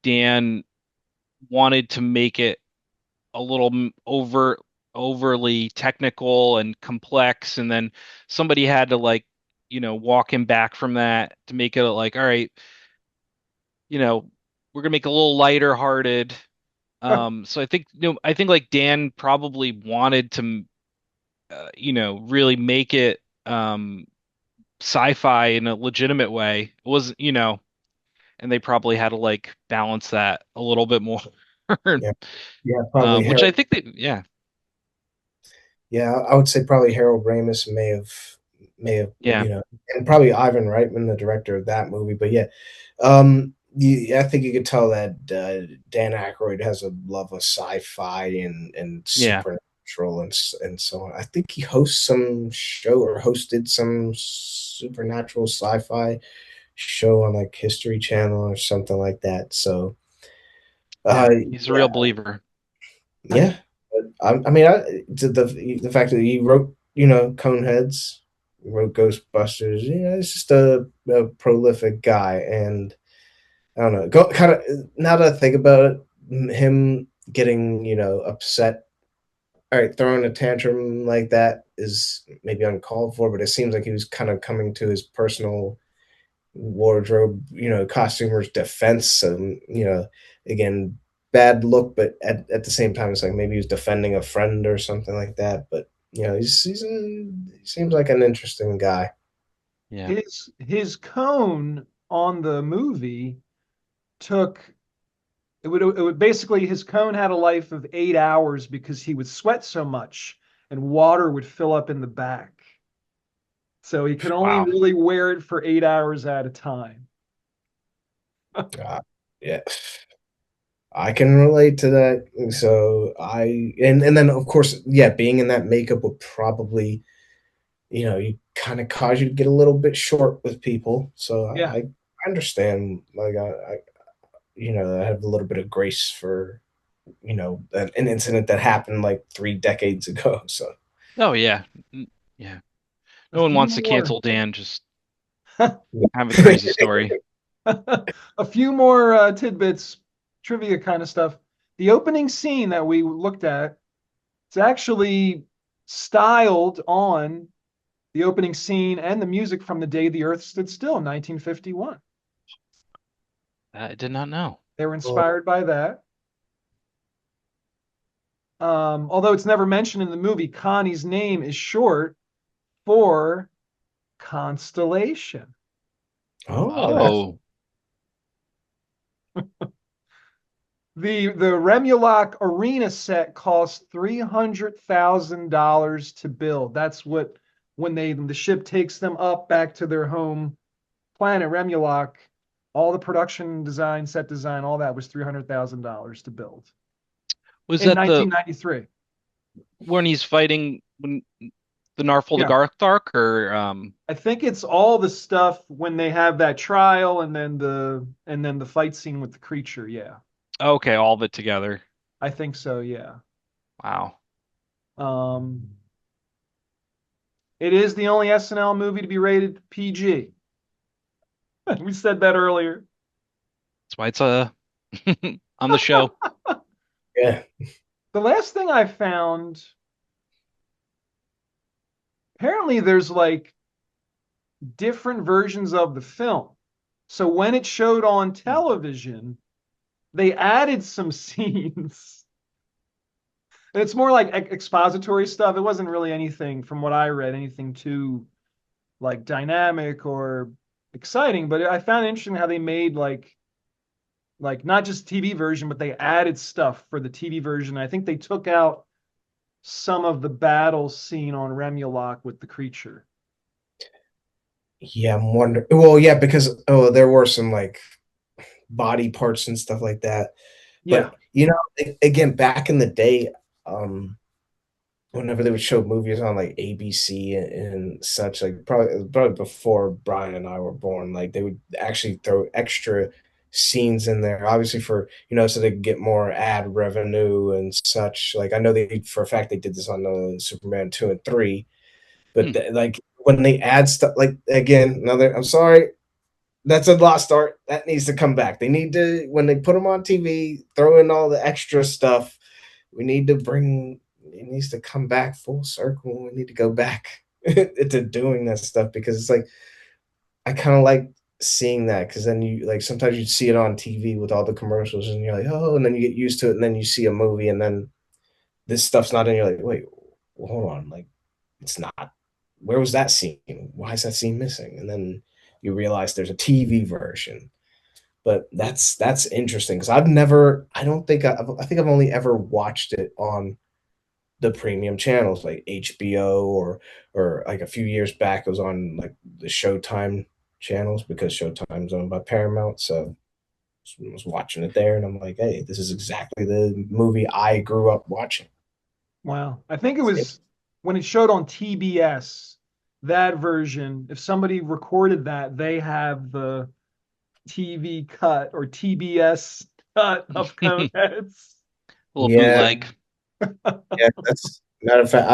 S2: Dan wanted to make it a little overly technical and complex, and then somebody had to like, walk him back from that to make it like, all right, we're gonna make it a little lighter hearted. So I think like Dan probably wanted to, really make it sci-fi in a legitimate way. It was, and they probably had to like balance that a little bit more.
S3: Yeah, yeah, probably
S2: Which I
S3: Harold.
S2: think that, yeah,
S3: Yeah, I would say probably Harold Ramis may have
S2: yeah,
S3: and probably Ivan Reitman, the director of that movie. But yeah, I think you could tell that Dan Aykroyd has a love of sci-fi and
S2: yeah,
S3: supernatural and so on. I think he hosts some show or hosted some supernatural sci-fi show on like History Channel or something like that. So,
S2: yeah. He's a
S3: yeah,
S2: real believer.
S3: yeah. I mean, the fact that he wrote, Coneheads, wrote Ghostbusters, he's just a prolific guy, and I don't know, go kind of now that I think about it, him getting upset, all right, throwing a tantrum like that is maybe uncalled for, but it seems like he was kind of coming to his personal wardrobe, costumer's defense. And, again, bad look, but at the same time, it's like maybe he was defending a friend or something like that. But, he seems like an interesting guy.
S2: Yeah.
S1: His cone on the movie took it would basically his cone had a life of 8 hours because he would sweat so much and water would fill up in the back. So he could only
S2: Wow.
S1: really wear it for 8 hours at a time.
S3: Uh, yeah. I can relate to that. So and then of course, yeah, being in that makeup would probably, you kind of cause you to get a little bit short with people. So
S1: Yeah.
S3: I understand. Like I have a little bit of grace for, an incident that happened like 3 decades ago. So
S2: Oh yeah. Yeah.
S1: A
S2: No one
S1: few
S2: wants to
S1: more.
S2: cancel Dan, just have a crazy story.
S1: A few more tidbits, trivia kind of stuff. The opening scene that we looked at, it's actually styled on the opening scene and the music from The Day the Earth Stood Still in 1951.
S2: I did not know.
S1: They were
S3: Oh,
S1: inspired by that. Although it's never mentioned in the movie, Connie's name is short for Constellation.
S3: oh, that's
S2: Oh,
S1: The Remulok arena set cost $300,000 to build. That's what when the ship takes them up back to their home planet Remulok, all the production design, set design, all that was $300,000 to build
S2: was
S1: in
S2: that the
S1: 1993.
S2: when he's fighting when the Narful the
S1: Yeah.
S2: Garthark or
S1: I think it's all the stuff when they have that trial and then the fight scene with the creature. Yeah.
S2: okay, all of it together.
S1: I think so, yeah.
S2: Wow.
S1: Um it is the only SNL movie to be rated PG. We said that earlier.
S2: That's why it's on the show.
S3: yeah.
S1: The last thing I found, apparently there's like different versions of the film. So when it showed on television, they added some scenes. And it's more like expository stuff. It wasn't really anything, from what I read, anything too like dynamic or exciting. But I found it interesting how they made like not just TV version, but they added stuff for the TV version. I think they took out some of the battle scene on Remulok with the creature.
S3: Yeah, I'm wondering. Well, yeah, because there were some like body parts and stuff like that.
S1: Yeah.
S3: But again, back in the day, um, whenever they would show movies on like ABC and such, like probably before Brian and I were born, like they would actually throw extra scenes in there, obviously for so they could get more ad revenue and such. Like I know they for a fact they did this on the Superman 2 and 3, but
S2: Hmm.
S3: like when they add stuff, like again, another. I'm sorry, that's a lost art that needs to come back. They need to when they put them on TV, throw in all the extra stuff. We need to bring it needs to come back full circle. We need to go back to doing that stuff because it's like I kind of like seeing that because then you like sometimes you see it on TV with all the commercials and you're like, oh, and then you get used to it, and then you see a movie and then this stuff's not in. You're like, wait, well, hold on, like it's not. Where was that scene? Why is that scene missing? And then you realize there's a TV version. But that's interesting because I don't think I think I've only ever watched it on the premium channels like HBO or like a few years back it was on like the Showtime channels because Showtime's owned by Paramount. So I was watching it there and I'm like, hey, this is exactly the movie I grew up watching.
S1: Wow. I think it was when it showed on TBS, that version, if somebody recorded that, they have the TV cut or TBS cut of Coneheads.
S2: A little
S3: Yeah,
S2: bootleg.
S3: yeah, that's matter of fact.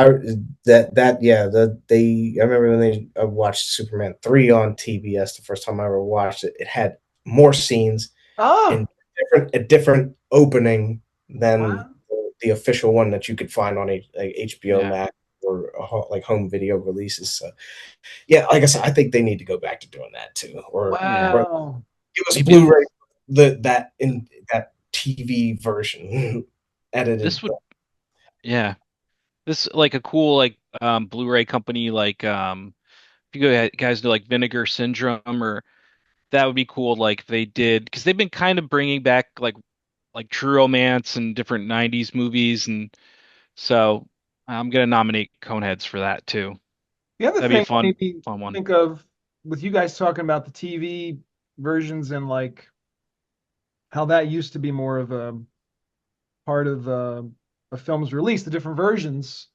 S3: Yeah, I remember when they watched Superman 3 on TBS the first time I ever watched it. It had more scenes
S1: Ah,
S3: in a different opening than
S1: wow.
S3: the official one that you could find on HBO
S2: Yeah.
S3: Max or like home video releases. So yeah, like I said, I think they need to go back to doing that too,
S2: Yeah.
S3: or
S1: Wow.
S3: give us a
S2: Maybe
S3: Blu-ray that in that TV version edited.
S2: this would yeah. This like a cool like Blu-ray company like if you guys know like Vinegar Syndrome or that would be cool like they did because they've been kind of bringing back like True Romance and different 90s movies and so I'm gonna nominate Coneheads for that too.
S1: The other
S2: That'd be a
S1: thing that
S2: fun
S1: made me
S2: fun one.
S1: think of with you guys talking about the TV versions and like how that used to be more of a part of a film's release, the different versions.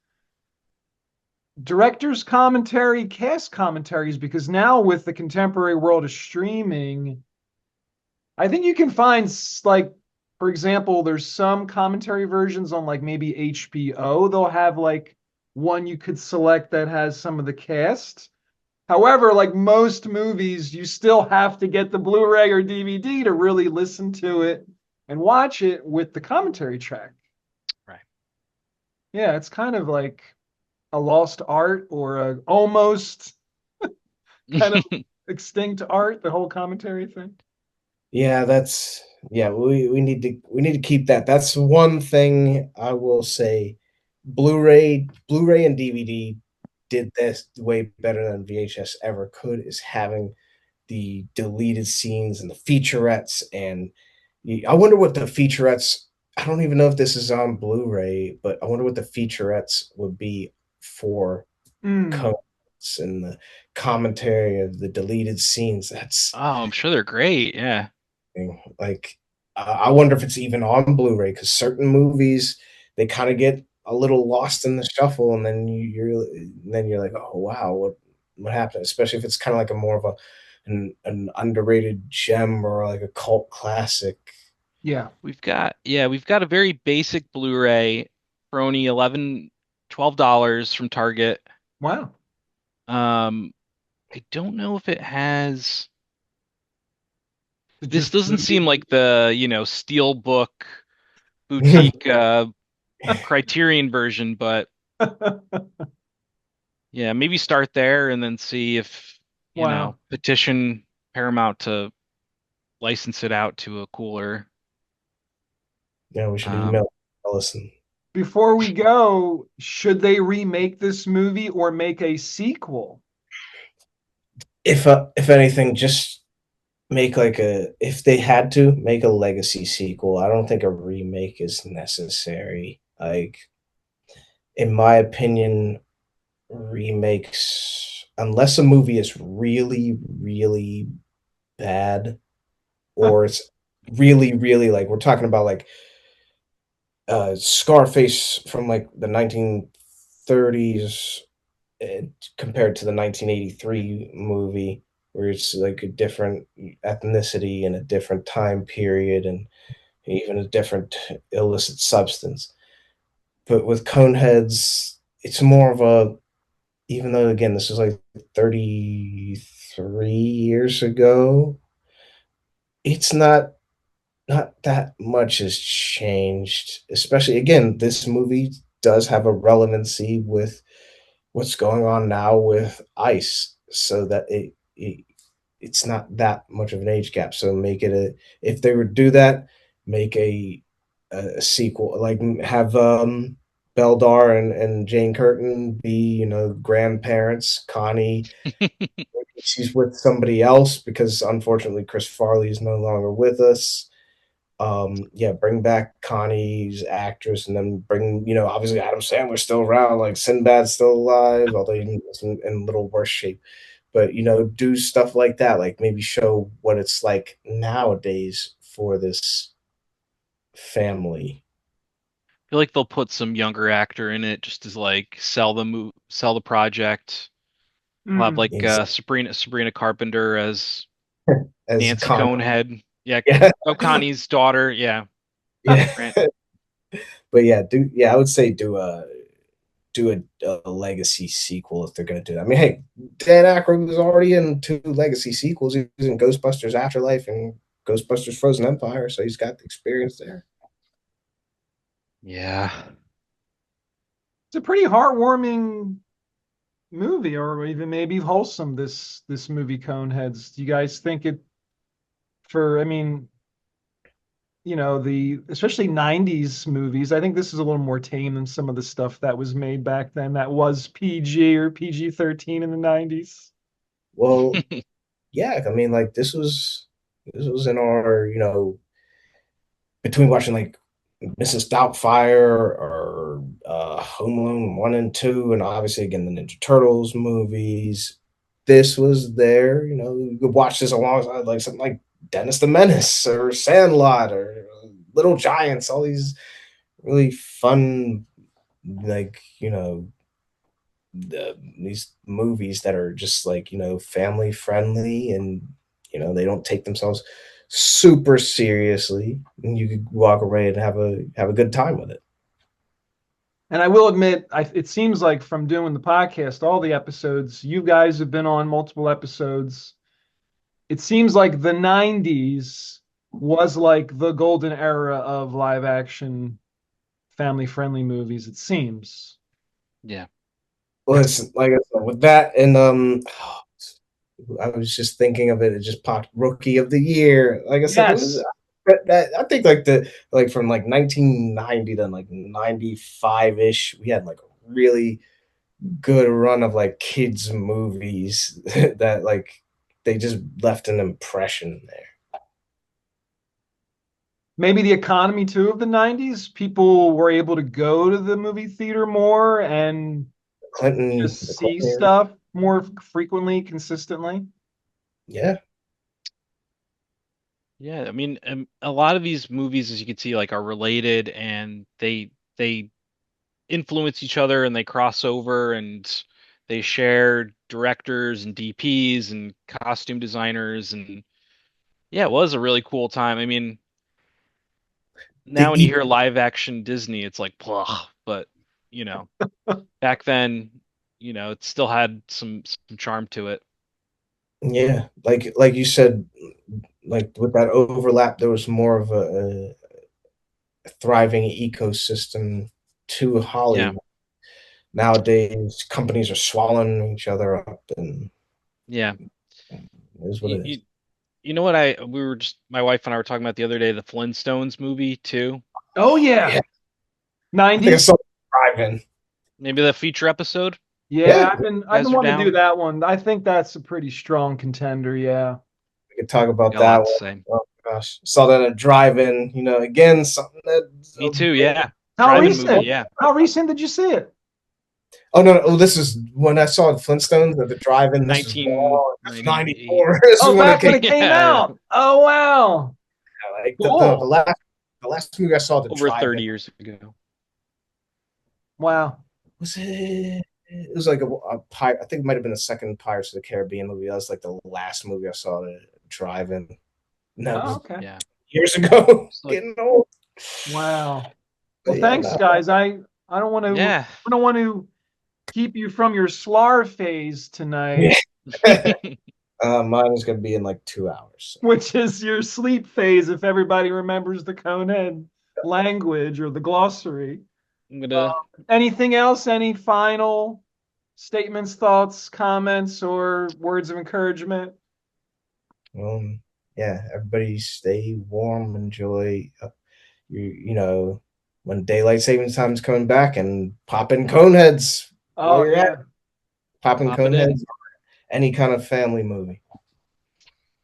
S1: Director's commentary, cast commentaries, because now with the contemporary world of streaming, I think you can find like, for example, there's some commentary versions on like maybe HBO. They'll have like one you could select that has some of the cast. However, like most movies, you still have to get the Blu-ray or DVD to really listen to it and watch it with the commentary track.
S2: Right.
S1: Yeah, it's kind of like a lost art or a almost kind of extinct art, the whole commentary thing.
S3: Yeah, that's yeah, we need to keep that. That's one thing I will say. Blu-ray and DVD did this way better than VHS ever could, is having the deleted scenes and the featurettes. And I wonder what the featurettes, I don't even know if this is on Blu-ray, but I wonder what the featurettes would be for
S1: Mm,
S3: Codes and the commentary of the deleted scenes. That's
S2: Oh, I'm sure they're great. Yeah.
S3: like, I wonder if it's even on Blu-ray, because certain movies, they kind of get a little lost in the shuffle, and then you're like, oh wow, what happened? Especially if it's kind of like a more of an underrated gem or like a cult classic.
S1: yeah.
S2: We've got a very basic Blu-ray for only 11, $12 from Target.
S1: Wow.
S2: Um, I don't know if it has.
S1: It's
S2: This
S1: just
S2: doesn't
S1: movie.
S2: seem like the, Steelbook boutique Criterion version, but yeah, maybe start there and then see if,
S1: Wow.
S2: petition Paramount to license it out to a cooler.
S3: Yeah, we should
S2: Um,
S3: email Ellison.
S1: Before we go, should they remake this movie or make a sequel?
S3: If anything, just make like a if they had to make a legacy sequel. I don't think a remake is necessary. Like, in my opinion, remakes, unless a movie is really, really bad, or it's really, really, like, we're talking about like Scarface from like the 1930s, compared to the 1983 movie, where it's like a different ethnicity and a different time period and even a different illicit substance. But with Coneheads, it's more of a, even though again this is like 33 years ago, it's not that much has changed. Especially again, this movie does have a relevancy with what's going on now with ICE, so that it's not that much of an age gap. So make it a, if they would do that, make a sequel, like have Beldar and Jane Curtin be, grandparents. Connie, she's with somebody else because unfortunately Chris Farley is no longer with us. Yeah, bring back Connie's actress, and then bring, obviously Adam Sandler's still around, like Sinbad's still alive, although he's in a little worse shape. But do stuff like that, like maybe show what it's like nowadays for this family.
S2: feel like they'll put some younger actor in it just as like sell the project. I'll have
S1: Mm.
S2: like Sabrina Carpenter as
S3: As
S2: Nancy
S3: Connie.
S2: Conehead. Yeah,
S3: Yeah,
S2: Connie's daughter. Yeah,
S3: yeah.
S2: right.
S3: But yeah, I would say do a legacy sequel if they're going to do that. I mean, hey, Dan Aykroyd was already in two legacy sequels. He was in Ghostbusters Afterlife and Ghostbusters Frozen Empire, so he's got the experience there.
S2: Yeah.
S1: It's a pretty heartwarming movie, or even maybe wholesome. This movie, Coneheads. Do you guys think it? For I mean, the especially '90s movies. I think this is a little more tame than some of the stuff that was made back then. That was PG or PG-13 in the '90s.
S3: Well, yeah, I mean, like this was in our, between watching like Mrs. Doubtfire or Home Alone 1 and 2, and obviously again the Ninja Turtles movies. This was there, you could watch this alongside like something like Dennis the Menace or Sandlot or Little Giants, all these really fun, like, these movies that are just like, family friendly, and they don't take themselves super seriously, and you could walk away and have a good time with it.
S1: And I will admit, it seems like from doing the podcast, all the episodes, you guys have been on multiple episodes. It seems like the '90s was like the golden era of live action family friendly movies, it seems.
S2: Yeah.
S3: Listen, like I said, with that and I was just thinking of it. It just popped Rookie of the Year. Like I said, it was
S1: Yes.
S3: I think like the like from like 1990 to like 95 ish. We had like a really good run of like kids movies that like they just left an impression there.
S1: Maybe the economy too of the 90s. People were able to go to the movie theater more and
S3: The
S1: just see
S3: Clinton era.
S1: stuff more frequently, consistently.
S3: Yeah,
S2: Yeah, I mean, a lot of these movies, as you can see, like are related, and they influence each other, and they cross over, and they share directors and DPs and costume designers, and yeah, it was a really cool time. I mean,
S3: the
S2: now when you hear live action Disney, it's like, blah, but you know, back then, it still had some charm to it.
S3: yeah, like you said, like with that overlap, there was more of a thriving ecosystem to
S2: Yeah,
S3: Hollywood. Nowadays, companies are swallowing each other up, and
S2: yeah.
S3: it is what
S2: You,
S3: it
S2: you,
S3: is.
S2: you know what we were just my wife and I were talking about the other day, the Flintstones movie too.
S1: Oh
S3: Yeah,
S1: yeah.
S3: I think I
S1: 90s.
S3: saw Drive-In.
S2: Maybe the feature episode.
S1: Yeah,
S3: Yeah,
S1: I've
S2: You guys
S1: been
S2: are
S1: wanting to do
S2: down.
S1: that one. I think that's a pretty strong contender, yeah.
S3: we could talk
S2: We
S3: about
S2: got a
S3: that
S2: lot to
S3: one.
S2: say.
S3: Oh gosh, saw that at Drive-In. Again, something that's
S2: Me too. Yeah,
S1: How
S2: drive-in movie.
S1: recent?
S2: Yeah,
S1: How recent did you see it?
S3: Oh no, no! Oh, this is when I saw the Flintstones at the drive-in. This is long. This is
S2: 1998.
S3: '94. This is
S1: Oh,
S3: when it
S1: back
S3: came
S1: when it came
S2: Yeah,
S1: out. Oh wow.
S3: out. Like
S1: Cool.
S3: the last movie I saw at the
S2: over
S3: drive-in
S2: 30 years ago.
S1: Wow.
S3: was it. It was like a pirate. I think it might have been the second Pirates of the Caribbean movie. That was like the last movie I saw at a drive-in. And that
S1: Oh,
S3: was
S1: okay.
S2: Yeah,
S3: years ago.
S2: it's like
S3: Getting old.
S1: Wow.
S3: But
S1: Well,
S3: yeah,
S1: thanks,
S3: no.
S1: guys. I don't want to
S2: yeah.
S1: I don't want to keep you from your slar phase
S3: Yeah.
S1: tonight,
S3: Mine is gonna be in like 2 hours.
S1: which is your sleep phase if everybody remembers the Conehead language or the glossary.
S2: I'm gonna
S1: Anything else? Any final statements, thoughts, comments, or words of encouragement?
S3: Yeah, everybody stay warm, enjoy when daylight savings time is coming back and pop in Coneheads while
S1: Oh
S3: you're at
S1: yeah.
S3: it. Pop in
S2: pop it in.
S3: Coneheads, any kind of family movie.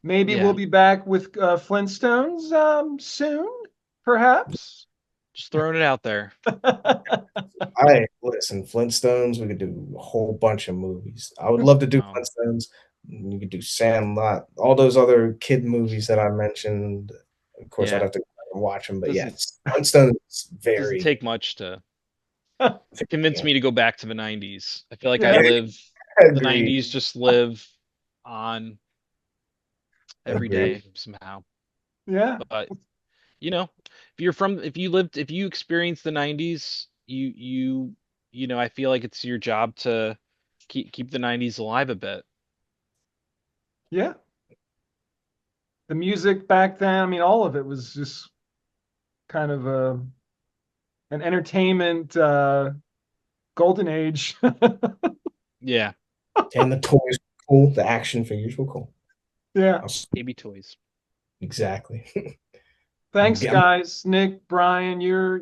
S1: Maybe we'll
S2: Yeah,
S1: be back with Flintstones soon, perhaps.
S2: just throwing it out there.
S3: I listen, Flintstones, we could do a whole bunch of movies. I would love to do
S2: Um,
S3: Flintstones. You could do Sandlot, all those other kid movies that I mentioned. Of course, I'd
S2: yeah,
S3: have to watch them, but
S2: doesn't
S3: yes, Flintstones is
S2: doesn't
S3: very,
S2: take much to convince
S3: yeah,
S2: me to go back to the 90s. I feel like
S1: Yeah,
S2: the
S3: agreed,
S2: 90s just live on every
S3: agreed.
S2: day somehow.
S1: yeah,
S2: But if you experienced the 90s, I feel like it's your job to keep the 90s alive a bit.
S1: yeah. The music back then, I mean, all of it was just kind of an entertainment golden age.
S2: Yeah,
S3: And the toys were cool. The action figures were cool.
S1: Yeah.
S2: baby toys.
S3: Exactly.
S1: Thanks, guys. Nick, Brian, you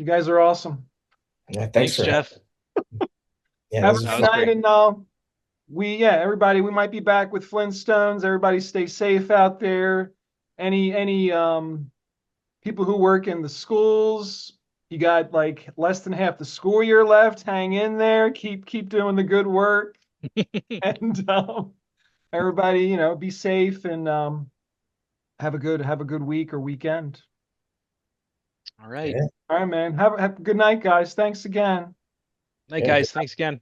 S1: guys are awesome.
S3: Yeah, thanks
S2: Thanks,
S3: for having
S2: Jeff.
S3: me. Yeah,
S1: Have
S3: this
S1: a
S3: is
S2: That
S1: good
S3: fun.
S2: was
S1: night,
S2: great.
S1: and everybody, we might be back with Flintstones. Everybody stay safe out there. Any people who work in the schools, you got like less than half the school year left. Hang in there. Keep doing the good work. And everybody, be safe and have a good week or weekend.
S2: All right.
S3: Yeah,
S1: All right, man. Have a good night, guys. Thanks again.
S2: Night,
S3: yeah.
S2: guys. Thanks again.